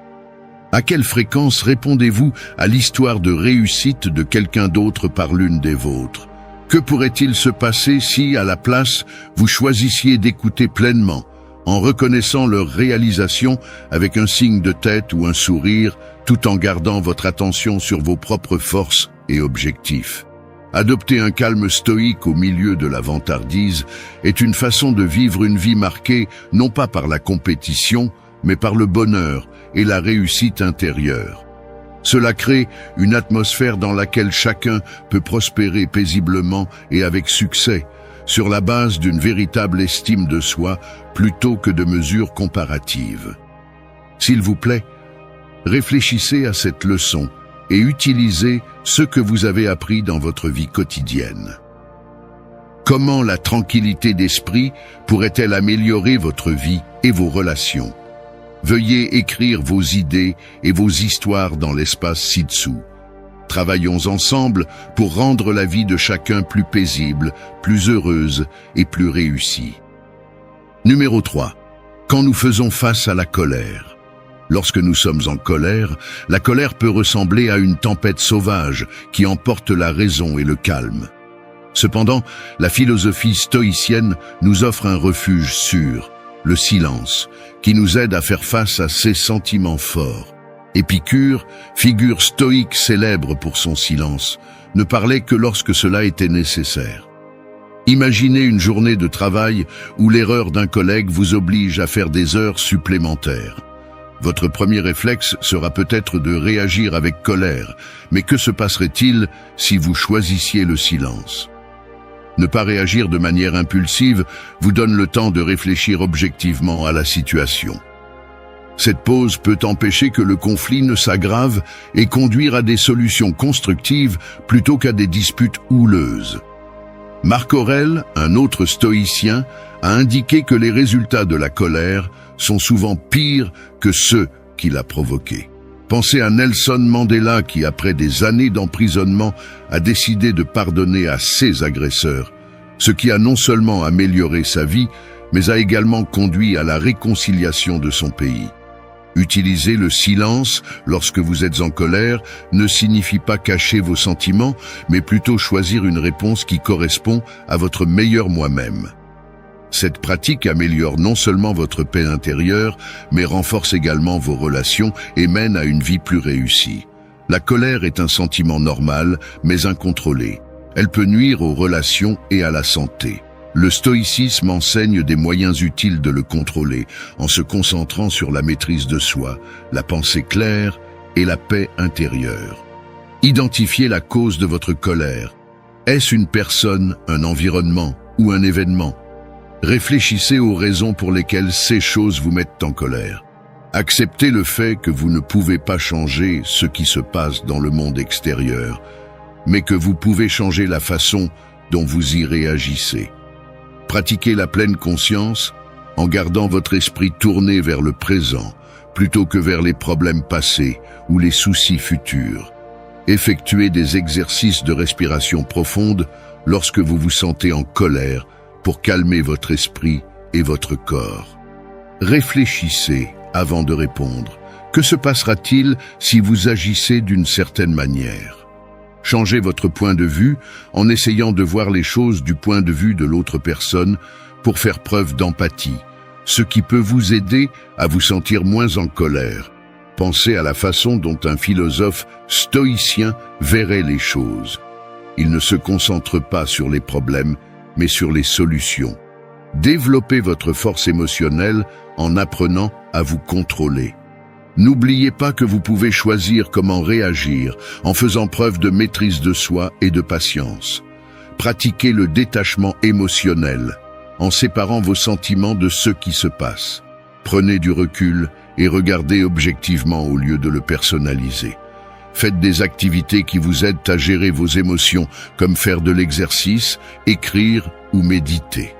A: À quelle fréquence répondez-vous à l'histoire de réussite de quelqu'un d'autre par l'une des vôtres? Que pourrait-il se passer si, à la place, vous choisissiez d'écouter pleinement, en reconnaissant leur réalisation avec un signe de tête ou un sourire, tout en gardant votre attention sur vos propres forces et objectifs? Adopter un calme stoïque au milieu de la vantardise est une façon de vivre une vie marquée non pas par la compétition, mais par le bonheur et la réussite intérieure. Cela crée une atmosphère dans laquelle chacun peut prospérer paisiblement et avec succès, sur la base d'une véritable estime de soi plutôt que de mesures comparatives. S'il vous plaît, réfléchissez à cette leçon et utilisez ce que vous avez appris dans votre vie quotidienne. Comment la tranquillité d'esprit pourrait-elle améliorer votre vie et vos relations? Veuillez écrire vos idées et vos histoires dans l'espace ci-dessous. Travaillons ensemble pour rendre la vie de chacun plus paisible, plus heureuse et plus réussie. Numéro 3. Quand nous faisons face à la colère. Lorsque nous sommes en colère, la colère peut ressembler à une tempête sauvage qui emporte la raison et le calme. Cependant, la philosophie stoïcienne nous offre un refuge sûr, le silence, qui nous aide à faire face à ces sentiments forts. Épicure, figure stoïque célèbre pour son silence, ne parlait que lorsque cela était nécessaire. Imaginez une journée de travail où l'erreur d'un collègue vous oblige à faire des heures supplémentaires. Votre premier réflexe sera peut-être de réagir avec colère, mais que se passerait-il si vous choisissiez le silence? Ne pas réagir de manière impulsive vous donne le temps de réfléchir objectivement à la situation. Cette pause peut empêcher que le conflit ne s'aggrave et conduire à des solutions constructives plutôt qu'à des disputes houleuses. Marc Aurèle, un autre stoïcien, a indiqué que les résultats de la colère sont souvent pires que ceux qui l'a provoquée. Pensez à Nelson Mandela qui, après des années d'emprisonnement, a décidé de pardonner à ses agresseurs, ce qui a non seulement amélioré sa vie, mais a également conduit à la réconciliation de son pays. Utiliser le silence lorsque vous êtes en colère ne signifie pas cacher vos sentiments, mais plutôt choisir une réponse qui correspond à votre meilleur moi-même. Cette pratique améliore non seulement votre paix intérieure, mais renforce également vos relations et mène à une vie plus réussie. La colère est un sentiment normal, mais incontrôlé. Elle peut nuire aux relations et à la santé. Le stoïcisme enseigne des moyens utiles de le contrôler, en se concentrant sur la maîtrise de soi, la pensée claire et la paix intérieure. Identifiez la cause de votre colère. Est-ce une personne, un environnement ou un événement? Réfléchissez aux raisons pour lesquelles ces choses vous mettent en colère. Acceptez le fait que vous ne pouvez pas changer ce qui se passe dans le monde extérieur, mais que vous pouvez changer la façon dont vous y réagissez. Pratiquez la pleine conscience en gardant votre esprit tourné vers le présent, plutôt que vers les problèmes passés ou les soucis futurs. Effectuez des exercices de respiration profonde lorsque vous vous sentez en colère, pour calmer votre esprit et votre corps. Réfléchissez avant de répondre. Que se passera-t-il si vous agissez d'une certaine manière? Changez votre point de vue en essayant de voir les choses du point de vue de l'autre personne pour faire preuve d'empathie, ce qui peut vous aider à vous sentir moins en colère. Pensez à la façon dont un philosophe stoïcien verrait les choses. Il ne se concentre pas sur les problèmes, mais sur les solutions. Développez votre force émotionnelle en apprenant à vous contrôler. N'oubliez pas que vous pouvez choisir comment réagir en faisant preuve de maîtrise de soi et de patience. Pratiquez le détachement émotionnel, en séparant vos sentiments de ce qui se passe. Prenez du recul et regardez objectivement au lieu de le personnaliser. Faites des activités qui vous aident à gérer vos émotions, comme faire de l'exercice, écrire ou méditer.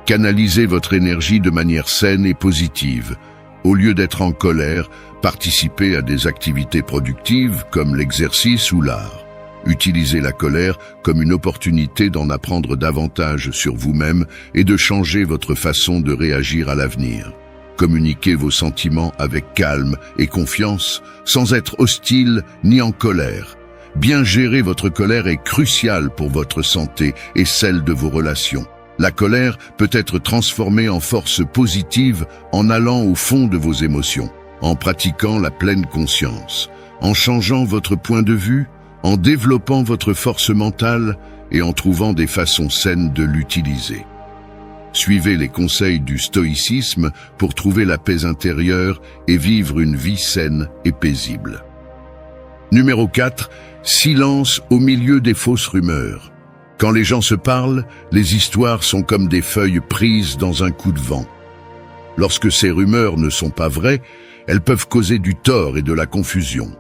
A: Canalisez votre énergie de manière saine et positive. Au lieu d'être en colère, participez à des activités productives comme l'exercice ou l'art. Utilisez la colère comme une opportunité d'en apprendre davantage sur vous-même et de changer votre façon de réagir à l'avenir. Communiquez vos sentiments avec calme et confiance, sans être hostile ni en colère. Bien gérer votre colère est crucial pour votre santé et celle de vos relations. La colère peut être transformée en force positive en allant au fond de vos émotions, en pratiquant la pleine conscience, en changeant votre point de vue, en développant votre force mentale et en trouvant des façons saines de l'utiliser. Suivez les conseils du stoïcisme pour trouver la paix intérieure et vivre une vie saine et paisible. Numéro 4. Silence au milieu des fausses rumeurs. Quand les gens se parlent, les histoires sont comme des feuilles prises dans un coup de vent. Lorsque ces rumeurs ne sont pas vraies, elles peuvent causer du tort et de la confusion.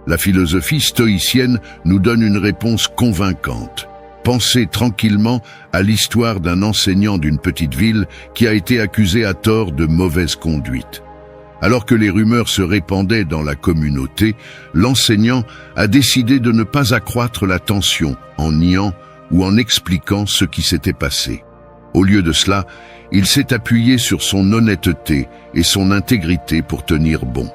A: La philosophie stoïcienne nous donne une réponse convaincante. Pensez tranquillement à l'histoire d'un enseignant d'une petite ville qui a été accusé à tort de mauvaise conduite. Alors que les rumeurs se répandaient dans la communauté, l'enseignant a décidé de ne pas accroître la tension en niant ou en expliquant ce qui s'était passé. Au lieu de cela, il s'est appuyé sur son honnêteté et son intégrité pour tenir bon.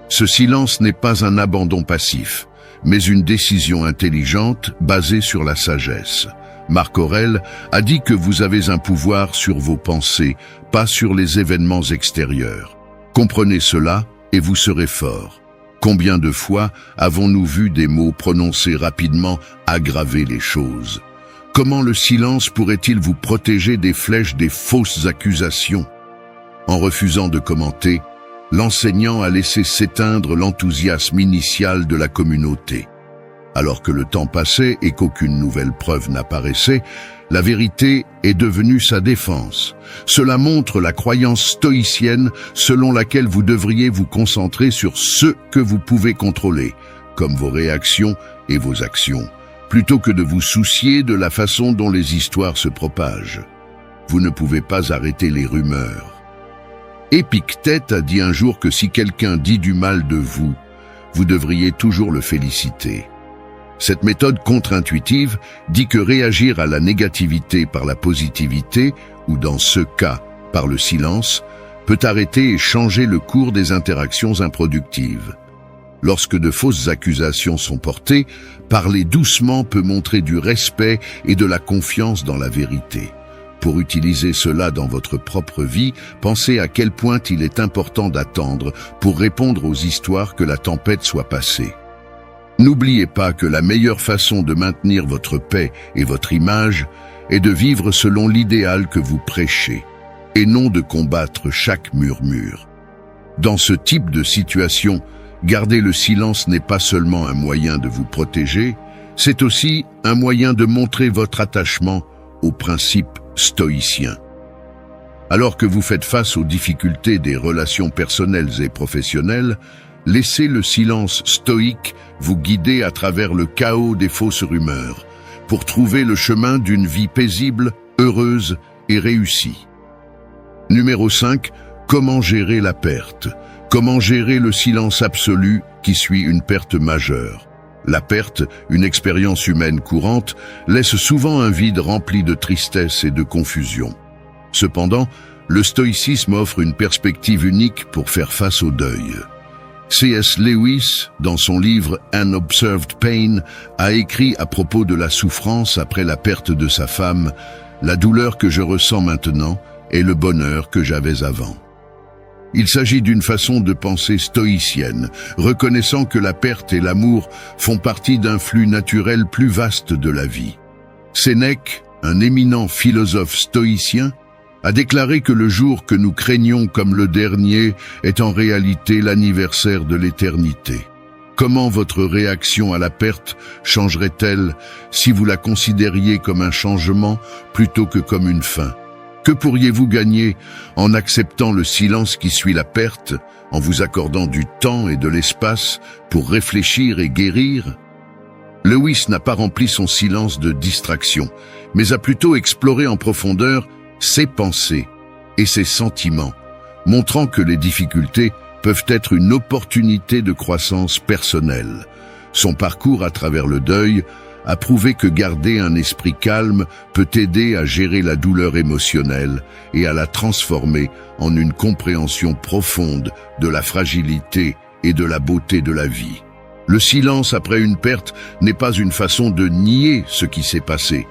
A: Ce silence n'est pas un abandon passif, mais une décision intelligente basée sur la sagesse. Marc Aurèle a dit que vous avez un pouvoir sur vos pensées, pas sur les événements extérieurs. Comprenez cela et vous serez fort. Combien de fois avons-nous vu des mots prononcés rapidement aggraver les choses? Comment le silence pourrait-il vous protéger des flèches des fausses accusations? En refusant de commenter, l'enseignant a laissé s'éteindre l'enthousiasme initial de la communauté. Alors que le temps passait et qu'aucune nouvelle preuve n'apparaissait, la vérité est devenue sa défense. Cela montre la croyance stoïcienne selon laquelle vous devriez vous concentrer sur ce que vous pouvez contrôler, comme vos réactions et vos actions, plutôt que de vous soucier de la façon dont les histoires se propagent. Vous ne pouvez pas arrêter les rumeurs. Épictète a dit un jour que si quelqu'un dit du mal de vous, vous devriez toujours le féliciter. Cette méthode contre-intuitive dit que réagir à la négativité par la positivité, ou dans ce cas, par le silence, peut arrêter et changer le cours des interactions improductives. Lorsque de fausses accusations sont portées, parler doucement peut montrer du respect et de la confiance dans la vérité. Pour utiliser cela dans votre propre vie, pensez à quel point il est important d'attendre pour répondre aux histoires que la tempête soit passée. N'oubliez pas que la meilleure façon de maintenir votre paix et votre image est de vivre selon l'idéal que vous prêchez, et non de combattre chaque murmure. Dans ce type de situation, garder le silence n'est pas seulement un moyen de vous protéger, c'est aussi un moyen de montrer votre attachement aux principes stoïciens. Alors que vous faites face aux difficultés des relations personnelles et professionnelles, laissez le silence stoïque vous guider à travers le chaos des fausses rumeurs, pour trouver le chemin d'une vie paisible, heureuse et réussie. Numéro 5. Comment gérer la perte? Comment gérer le silence absolu qui suit une perte majeure? La perte, une expérience humaine courante, laisse souvent un vide rempli de tristesse et de confusion. Cependant, le stoïcisme offre une perspective unique pour faire face au deuil. C.S. Lewis, dans son livre Unobserved Pain, a écrit à propos de la souffrance après la perte de sa femme, « La douleur que je ressens maintenant est le bonheur que j'avais avant ». Il s'agit d'une façon de penser stoïcienne, reconnaissant que la perte et l'amour font partie d'un flux naturel plus vaste de la vie. Sénèque, un éminent philosophe stoïcien, a déclaré que le jour que nous craignons comme le dernier est en réalité l'anniversaire de l'éternité. Comment votre réaction à la perte changerait-elle si vous la considériez comme un changement plutôt que comme une fin? Que pourriez-vous gagner en acceptant le silence qui suit la perte, en vous accordant du temps et de l'espace pour réfléchir et guérir? Lewis n'a pas rempli son silence de distraction, mais a plutôt exploré en profondeur ses pensées et ses sentiments, montrant que les difficultés peuvent être une opportunité de croissance personnelle. Son parcours à travers le deuil a prouvé que garder un esprit calme peut aider à gérer la douleur émotionnelle et à la transformer en une compréhension profonde de la fragilité et de la beauté de la vie. Le silence après une perte n'est pas une façon de nier ce qui s'est passé,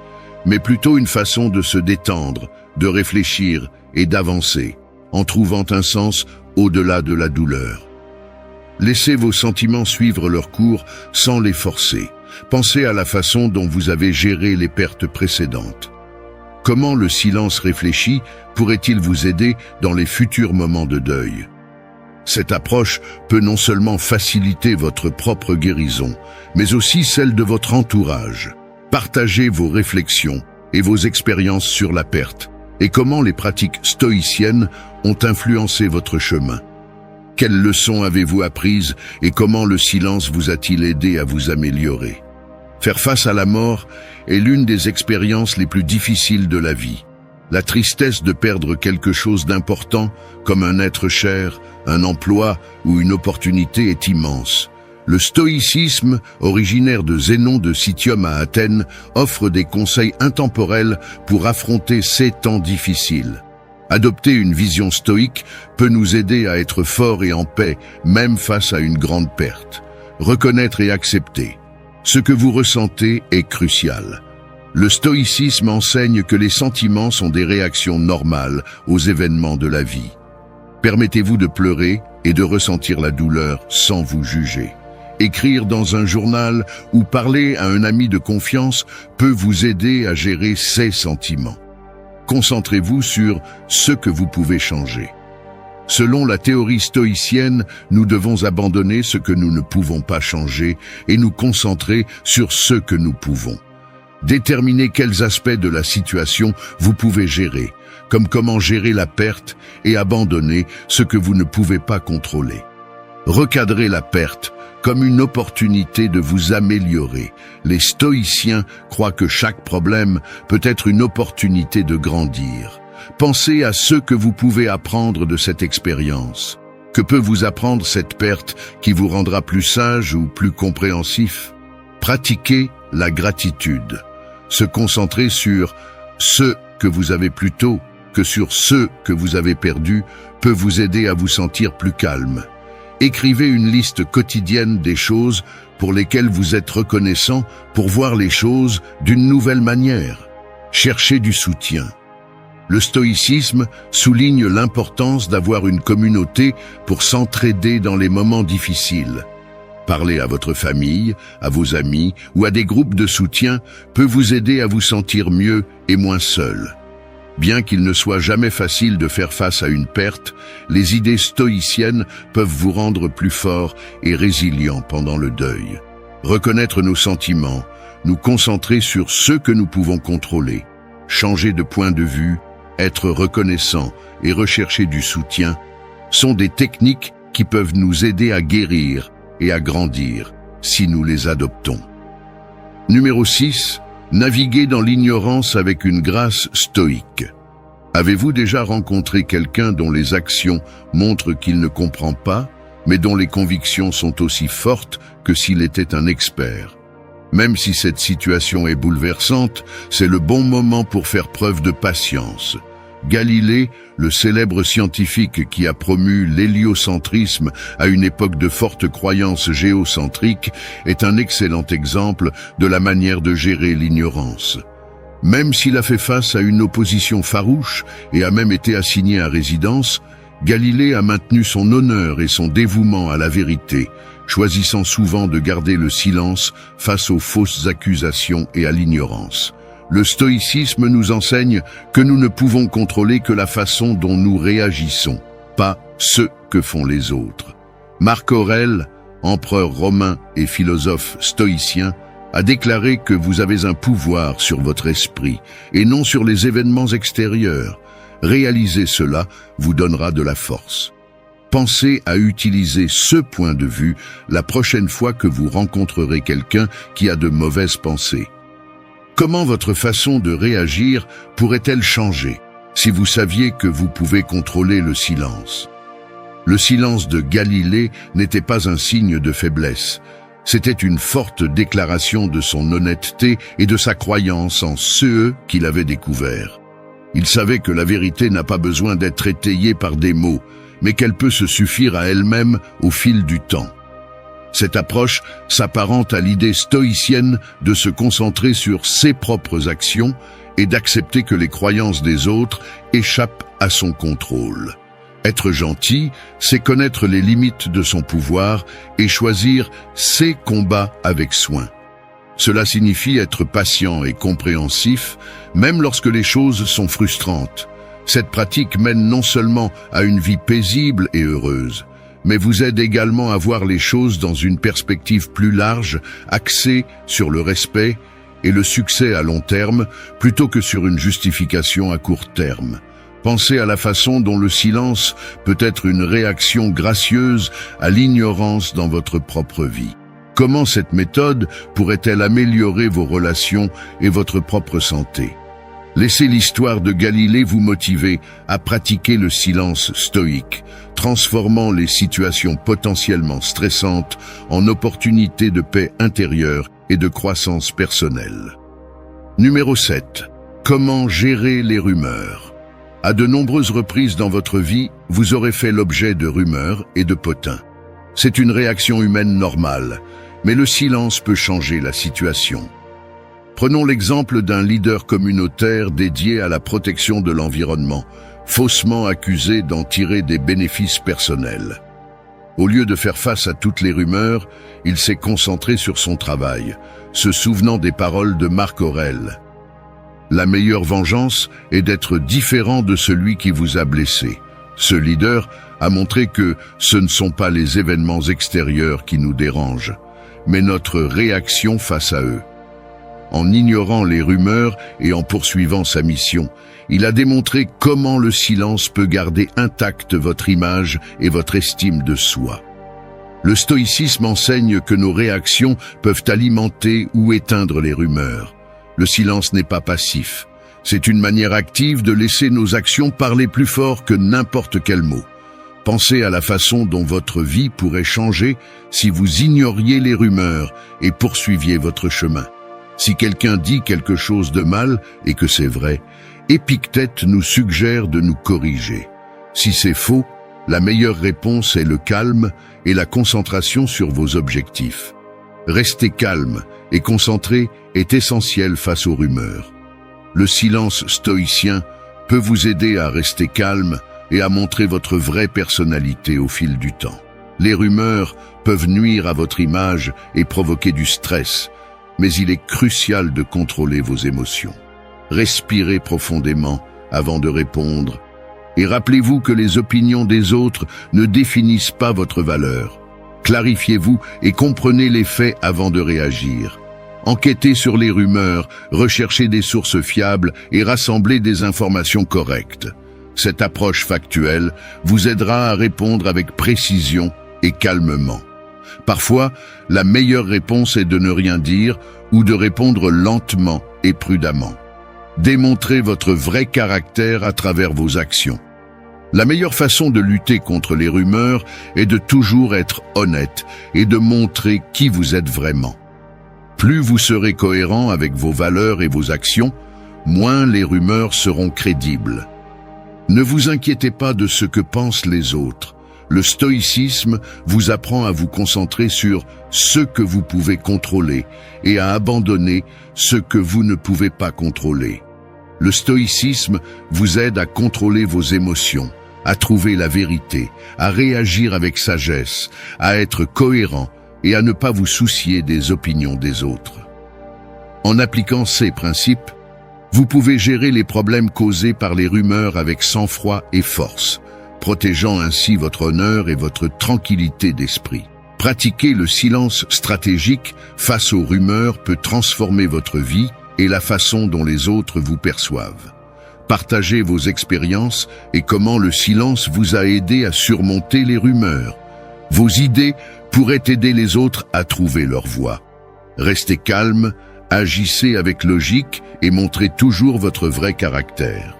A: mais plutôt une façon de se détendre, de réfléchir et d'avancer, en trouvant un sens au-delà de la douleur. Laissez vos sentiments suivre leur cours sans les forcer. Pensez à la façon dont vous avez géré les pertes précédentes. Comment le silence réfléchi pourrait-il vous aider dans les futurs moments de deuil? Cette approche peut non seulement faciliter votre propre guérison, mais aussi celle de votre entourage. Partagez vos réflexions et vos expériences sur la perte et comment les pratiques stoïciennes ont influencé votre chemin. Quelles leçons avez-vous apprises et comment le silence vous a-t-il aidé à vous améliorer? Faire face à la mort est l'une des expériences les plus difficiles de la vie. La tristesse de perdre quelque chose d'important, comme un être cher, un emploi ou une opportunité est immense. Le stoïcisme, originaire de Zénon de Citium à Athènes, offre des conseils intemporels pour affronter ces temps difficiles. Adopter une vision stoïque peut nous aider à être forts et en paix, même face à une grande perte. Reconnaître et accepter. Ce que vous ressentez est crucial. Le stoïcisme enseigne que les sentiments sont des réactions normales aux événements de la vie. Permettez-vous de pleurer et de ressentir la douleur sans vous juger. Écrire dans un journal ou parler à un ami de confiance peut vous aider à gérer ces sentiments. Concentrez-vous sur ce que vous pouvez changer. Selon la théorie stoïcienne, nous devons abandonner ce que nous ne pouvons pas changer et nous concentrer sur ce que nous pouvons. Déterminez quels aspects de la situation vous pouvez gérer, comme comment gérer la perte et abandonner ce que vous ne pouvez pas contrôler. Recadrez la perte comme une opportunité de vous améliorer. Les stoïciens croient que chaque problème peut être une opportunité de grandir. Pensez à ce que vous pouvez apprendre de cette expérience. Que peut vous apprendre cette perte qui vous rendra plus sage ou plus compréhensif? Pratiquez la gratitude. Se concentrer sur ce que vous avez plutôt que sur ce que vous avez perdu peut vous aider à vous sentir plus calme. Écrivez une liste quotidienne des choses pour lesquelles vous êtes reconnaissant pour voir les choses d'une nouvelle manière. Cherchez du soutien. Le stoïcisme souligne l'importance d'avoir une communauté pour s'entraider dans les moments difficiles. Parler à votre famille, à vos amis ou à des groupes de soutien peut vous aider à vous sentir mieux et moins seul. Bien qu'il ne soit jamais facile de faire face à une perte, les idées stoïciennes peuvent vous rendre plus fort et résilient pendant le deuil. Reconnaître nos sentiments, nous concentrer sur ce que nous pouvons contrôler, changer de point de vue, être reconnaissant et rechercher du soutien sont des techniques qui peuvent nous aider à guérir et à grandir si nous les adoptons. Numéro 6. Naviguer dans l'ignorance avec une grâce stoïque. Avez-vous déjà rencontré quelqu'un dont les actions montrent qu'il ne comprend pas, mais dont les convictions sont aussi fortes que s'il était un expert? Même si cette situation est bouleversante, c'est le bon moment pour faire preuve de patience. Galilée, le célèbre scientifique qui a promu l'héliocentrisme à une époque de forte croyance géocentrique, est un excellent exemple de la manière de gérer l'ignorance. Même s'il a fait face à une opposition farouche et a même été assigné à résidence, Galilée a maintenu son honneur et son dévouement à la vérité, choisissant souvent de garder le silence face aux fausses accusations et à l'ignorance. Le stoïcisme nous enseigne que nous ne pouvons contrôler que la façon dont nous réagissons, pas ce que font les autres. Marc Aurèle, empereur romain et philosophe stoïcien, a déclaré que vous avez un pouvoir sur votre esprit et non sur les événements extérieurs. Réaliser cela vous donnera de la force. Pensez à utiliser ce point de vue la prochaine fois que vous rencontrerez quelqu'un qui a de mauvaises pensées. Comment votre façon de réagir pourrait-elle changer si vous saviez que vous pouvez contrôler le silence? Le silence de Galilée n'était pas un signe de faiblesse. C'était une forte déclaration de son honnêteté et de sa croyance en ceux qu'il avait découverts. Il savait que la vérité n'a pas besoin d'être étayée par des mots, mais qu'elle peut se suffire à elle-même au fil du temps. Cette approche s'apparente à l'idée stoïcienne de se concentrer sur ses propres actions et d'accepter que les croyances des autres échappent à son contrôle. Être gentil, c'est connaître les limites de son pouvoir et choisir ses combats avec soin. Cela signifie être patient et compréhensif, même lorsque les choses sont frustrantes. Cette pratique mène non seulement à une vie paisible et heureuse, mais vous aide également à voir les choses dans une perspective plus large, axée sur le respect et le succès à long terme, plutôt que sur une justification à court terme. Pensez à la façon dont le silence peut être une réaction gracieuse à l'ignorance dans votre propre vie. Comment cette méthode pourrait-elle améliorer vos relations et votre propre santé? Laissez l'histoire de Galilée vous motiver à pratiquer le silence stoïque, transformant les situations potentiellement stressantes en opportunités de paix intérieure et de croissance personnelle. Numéro 7. Comment gérer les rumeurs? À de nombreuses reprises dans votre vie, vous aurez fait l'objet de rumeurs et de potins. C'est une réaction humaine normale, mais le silence peut changer la situation. Prenons l'exemple d'un leader communautaire dédié à la protection de l'environnement, faussement accusé d'en tirer des bénéfices personnels. Au lieu de faire face à toutes les rumeurs, il s'est concentré sur son travail, se souvenant des paroles de Marc Aurèle. La meilleure vengeance est d'être différent de celui qui vous a blessé. Ce leader a montré que ce ne sont pas les événements extérieurs qui nous dérangent, mais notre réaction face à eux. En ignorant les rumeurs et en poursuivant sa mission, il a démontré comment le silence peut garder intacte votre image et votre estime de soi. Le stoïcisme enseigne que nos réactions peuvent alimenter ou éteindre les rumeurs. Le silence n'est pas passif. C'est une manière active de laisser nos actions parler plus fort que n'importe quel mot. Pensez à la façon dont votre vie pourrait changer si vous ignoriez les rumeurs et poursuiviez votre chemin. Si quelqu'un dit quelque chose de mal et que c'est vrai, Épictète nous suggère de nous corriger. Si c'est faux, la meilleure réponse est le calme et la concentration sur vos objectifs. Rester calme et concentré est essentiel face aux rumeurs. Le silence stoïcien peut vous aider à rester calme et à montrer votre vraie personnalité au fil du temps. Les rumeurs peuvent nuire à votre image et provoquer du stress, mais il est crucial de contrôler vos émotions. Respirez profondément avant de répondre et rappelez-vous que les opinions des autres ne définissent pas votre valeur. Clarifiez-vous et comprenez les faits avant de réagir. Enquêtez sur les rumeurs, recherchez des sources fiables et rassemblez des informations correctes. Cette approche factuelle vous aidera à répondre avec précision et calmement. Parfois, la meilleure réponse est de ne rien dire ou de répondre lentement et prudemment. Démontrez votre vrai caractère à travers vos actions. La meilleure façon de lutter contre les rumeurs est de toujours être honnête et de montrer qui vous êtes vraiment. Plus vous serez cohérent avec vos valeurs et vos actions, moins les rumeurs seront crédibles. Ne vous inquiétez pas de ce que pensent les autres. Le stoïcisme vous apprend à vous concentrer sur ce que vous pouvez contrôler et à abandonner ce que vous ne pouvez pas contrôler. Le stoïcisme vous aide à contrôler vos émotions, à trouver la vérité, à réagir avec sagesse, à être cohérent et à ne pas vous soucier des opinions des autres. En appliquant ces principes, vous pouvez gérer les problèmes causés par les rumeurs avec sang-froid et force, protégeant ainsi votre honneur et votre tranquillité d'esprit. Pratiquer le silence stratégique face aux rumeurs peut transformer votre vie et la façon dont les autres vous perçoivent. Partagez vos expériences et comment le silence vous a aidé à surmonter les rumeurs. Vos idées pourraient aider les autres à trouver leur voie. Restez calme, agissez avec logique et montrez toujours votre vrai caractère.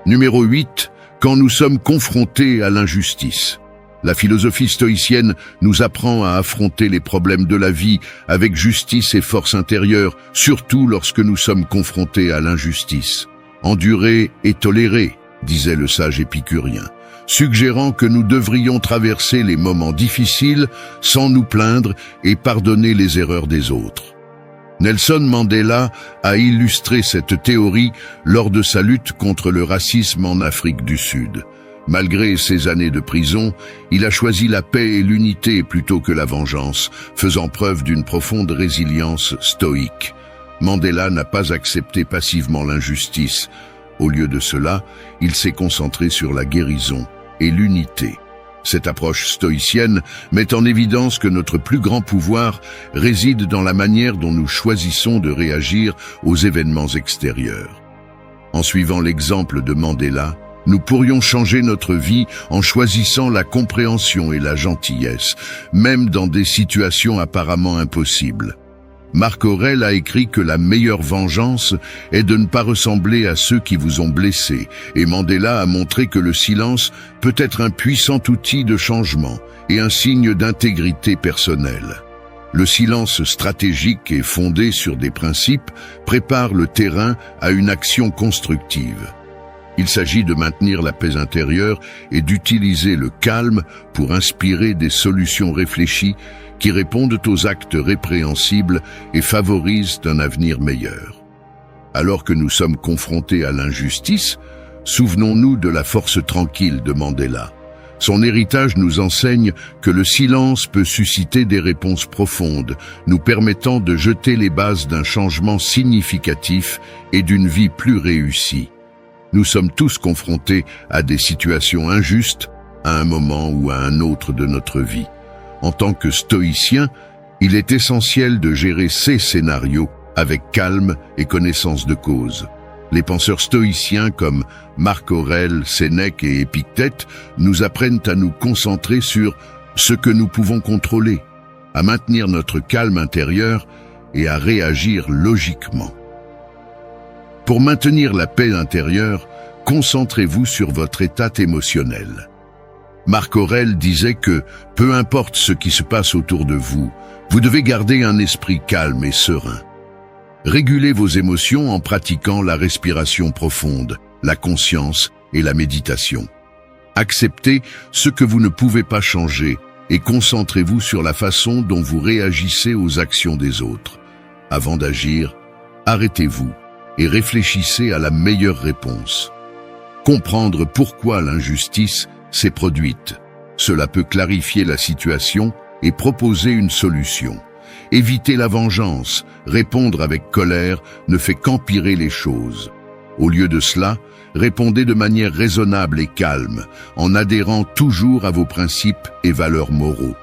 A: Numéro 8. Quand nous sommes confrontés à l'injustice. La philosophie stoïcienne nous apprend à affronter les problèmes de la vie avec justice et force intérieure, surtout lorsque nous sommes confrontés à l'injustice. Endurer et tolérer, disait le sage épicurien, suggérant que nous devrions traverser les moments difficiles sans nous plaindre et pardonner les erreurs des autres. Nelson Mandela a illustré cette théorie lors de sa lutte contre le racisme en Afrique du Sud. Malgré ses années de prison, il a choisi la paix et l'unité plutôt que la vengeance, faisant preuve d'une profonde résilience stoïque. Mandela n'a pas accepté passivement l'injustice. Au lieu de cela, il s'est concentré sur la guérison et l'unité. Cette approche stoïcienne met en évidence que notre plus grand pouvoir réside dans la manière dont nous choisissons de réagir aux événements extérieurs. En suivant l'exemple de Mandela, nous pourrions changer notre vie en choisissant la compréhension et la gentillesse, même dans des situations apparemment impossibles. Marc Aurèle a écrit que la meilleure vengeance est de ne pas ressembler à ceux qui vous ont blessé, et Mandela a montré que le silence peut être un puissant outil de changement et un signe d'intégrité personnelle. Le silence stratégique et fondé sur des principes prépare le terrain à une action constructive. Il s'agit de maintenir la paix intérieure et d'utiliser le calme pour inspirer des solutions réfléchies qui répondent aux actes répréhensibles et favorisent un avenir meilleur. Alors que nous sommes confrontés à l'injustice, souvenons-nous de la force tranquille de Mandela. Son héritage nous enseigne que le silence peut susciter des réponses profondes, nous permettant de jeter les bases d'un changement significatif et d'une vie plus réussie. Nous sommes tous confrontés à des situations injustes à un moment ou à un autre de notre vie. En tant que stoïcien, il est essentiel de gérer ces scénarios avec calme et connaissance de cause. Les penseurs stoïciens comme Marc Aurèle, Sénèque et Épictète nous apprennent à nous concentrer sur ce que nous pouvons contrôler, à maintenir notre calme intérieur et à réagir logiquement. Pour maintenir la paix intérieure, concentrez-vous sur votre état émotionnel. Marc Aurèle disait que, peu importe ce qui se passe autour de vous, vous devez garder un esprit calme et serein. Régulez vos émotions en pratiquant la respiration profonde, la conscience et la méditation. Acceptez ce que vous ne pouvez pas changer et concentrez-vous sur la façon dont vous réagissez aux actions des autres. Avant d'agir, arrêtez-vous et réfléchissez à la meilleure réponse. Comprendre pourquoi l'injustice s'est produite. Cela peut clarifier la situation et proposer une solution. Éviter la vengeance, répondre avec colère ne fait qu'empirer les choses. Au lieu de cela, répondez de manière raisonnable et calme, en adhérant toujours à vos principes et valeurs moraux.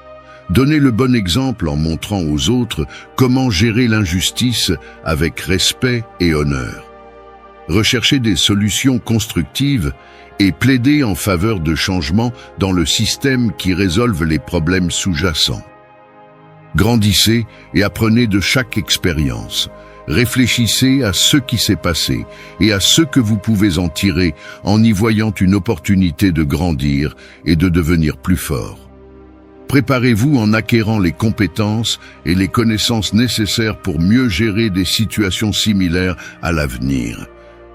A: Donnez le bon exemple en montrant aux autres comment gérer l'injustice avec respect et honneur. Recherchez des solutions constructives et plaidez en faveur de changements dans le système qui résolvent les problèmes sous-jacents. Grandissez et apprenez de chaque expérience. Réfléchissez à ce qui s'est passé et à ce que vous pouvez en tirer en y voyant une opportunité de grandir et de devenir plus fort. Préparez-vous en acquérant les compétences et les connaissances nécessaires pour mieux gérer des situations similaires à l'avenir.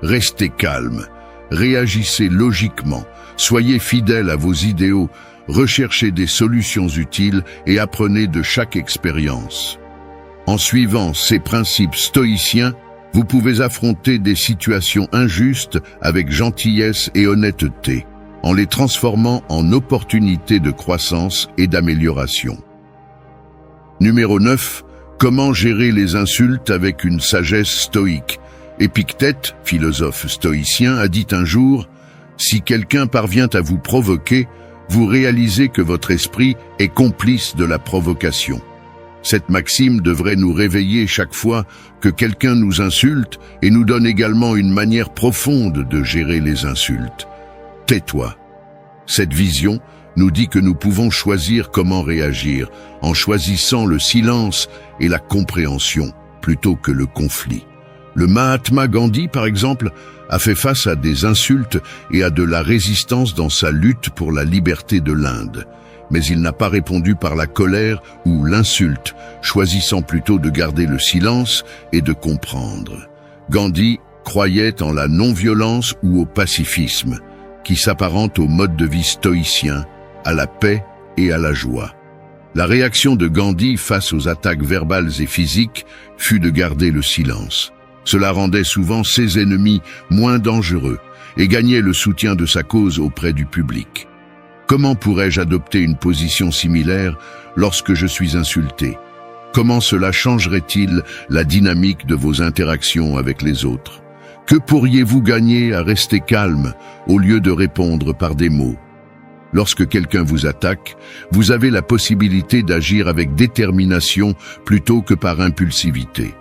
A: Restez calme, réagissez logiquement, soyez fidèle à vos idéaux, recherchez des solutions utiles et apprenez de chaque expérience. En suivant ces principes stoïciens, vous pouvez affronter des situations injustes avec gentillesse et honnêteté, en les transformant en opportunités de croissance et d'amélioration. Numéro 9. Comment gérer les insultes avec une sagesse stoïque? Épictète, philosophe stoïcien, a dit un jour « Si quelqu'un parvient à vous provoquer, vous réalisez que votre esprit est complice de la provocation. Cette maxime devrait nous réveiller chaque fois que quelqu'un nous insulte et nous donne également une manière profonde de gérer les insultes. Tais-toi. Cette vision nous dit que nous pouvons choisir comment réagir en choisissant le silence et la compréhension plutôt que le conflit. Le Mahatma Gandhi, par exemple, a fait face à des insultes et à de la résistance dans sa lutte pour la liberté de l'Inde. Mais il n'a pas répondu par la colère ou l'insulte, choisissant plutôt de garder le silence et de comprendre. Gandhi croyait en la non-violence ou au pacifisme, qui s'apparente au mode de vie stoïcien, à la paix et à la joie. La réaction de Gandhi face aux attaques verbales et physiques fut de garder le silence. Cela rendait souvent ses ennemis moins dangereux et gagnait le soutien de sa cause auprès du public. Comment pourrais-je adopter une position similaire lorsque je suis insulté? Comment cela changerait-il la dynamique de vos interactions avec les autres? Que pourriez-vous gagner à rester calme au lieu de répondre par des mots? Lorsque quelqu'un vous attaque, vous avez la possibilité d'agir avec détermination plutôt que par impulsivité.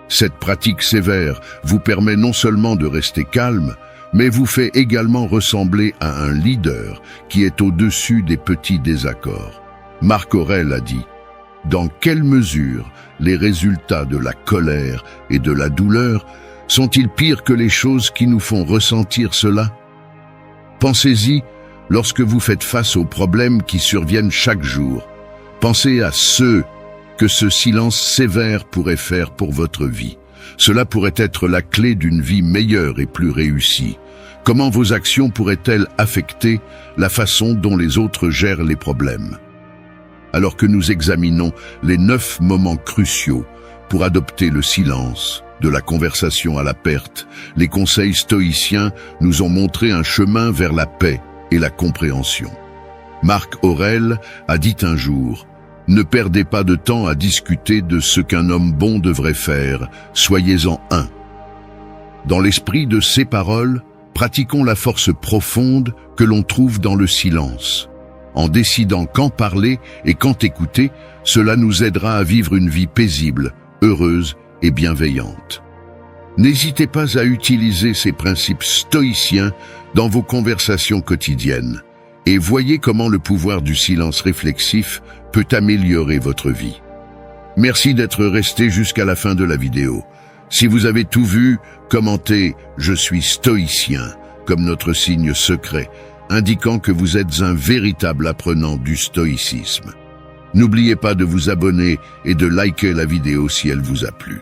A: Cette pratique sévère vous permet non seulement de rester calme, mais vous fait également ressembler à un leader qui est au-dessus des petits désaccords. Marc Aurèle a dit « Dans quelle mesure les résultats de la colère et de la douleur sont-ils pires que les choses qui nous font ressentir cela ?» Pensez-y lorsque vous faites face aux problèmes qui surviennent chaque jour. Pensez à ceux que ce silence sévère pourrait faire pour votre vie. Cela pourrait être la clé d'une vie meilleure et plus réussie. Comment vos actions pourraient-elles affecter la façon dont les autres gèrent les problèmes? Alors que nous examinons les 9 moments cruciaux pour adopter le silence, de la conversation à la perte, les conseils stoïciens nous ont montré un chemin vers la paix et la compréhension. Marc Aurèle a dit un jour « Ne perdez pas de temps à discuter de ce qu'un homme bon devrait faire, soyez-en un ». Dans l'esprit de ces paroles, pratiquons la force profonde que l'on trouve dans le silence. En décidant quand parler et quand écouter, cela nous aidera à vivre une vie paisible, heureuse et bienveillante. N'hésitez pas à utiliser ces principes stoïciens dans vos conversations quotidiennes et voyez comment le pouvoir du silence réflexif peut améliorer votre vie. Merci d'être resté jusqu'à la fin de la vidéo. Si vous avez tout vu, commentez « Je suis stoïcien » comme notre signe secret, indiquant que vous êtes un véritable apprenant du stoïcisme. N'oubliez pas de vous abonner et de liker la vidéo si elle vous a plu.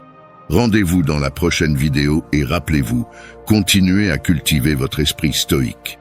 A: Rendez-vous dans la prochaine vidéo et rappelez-vous, continuez à cultiver votre esprit stoïque.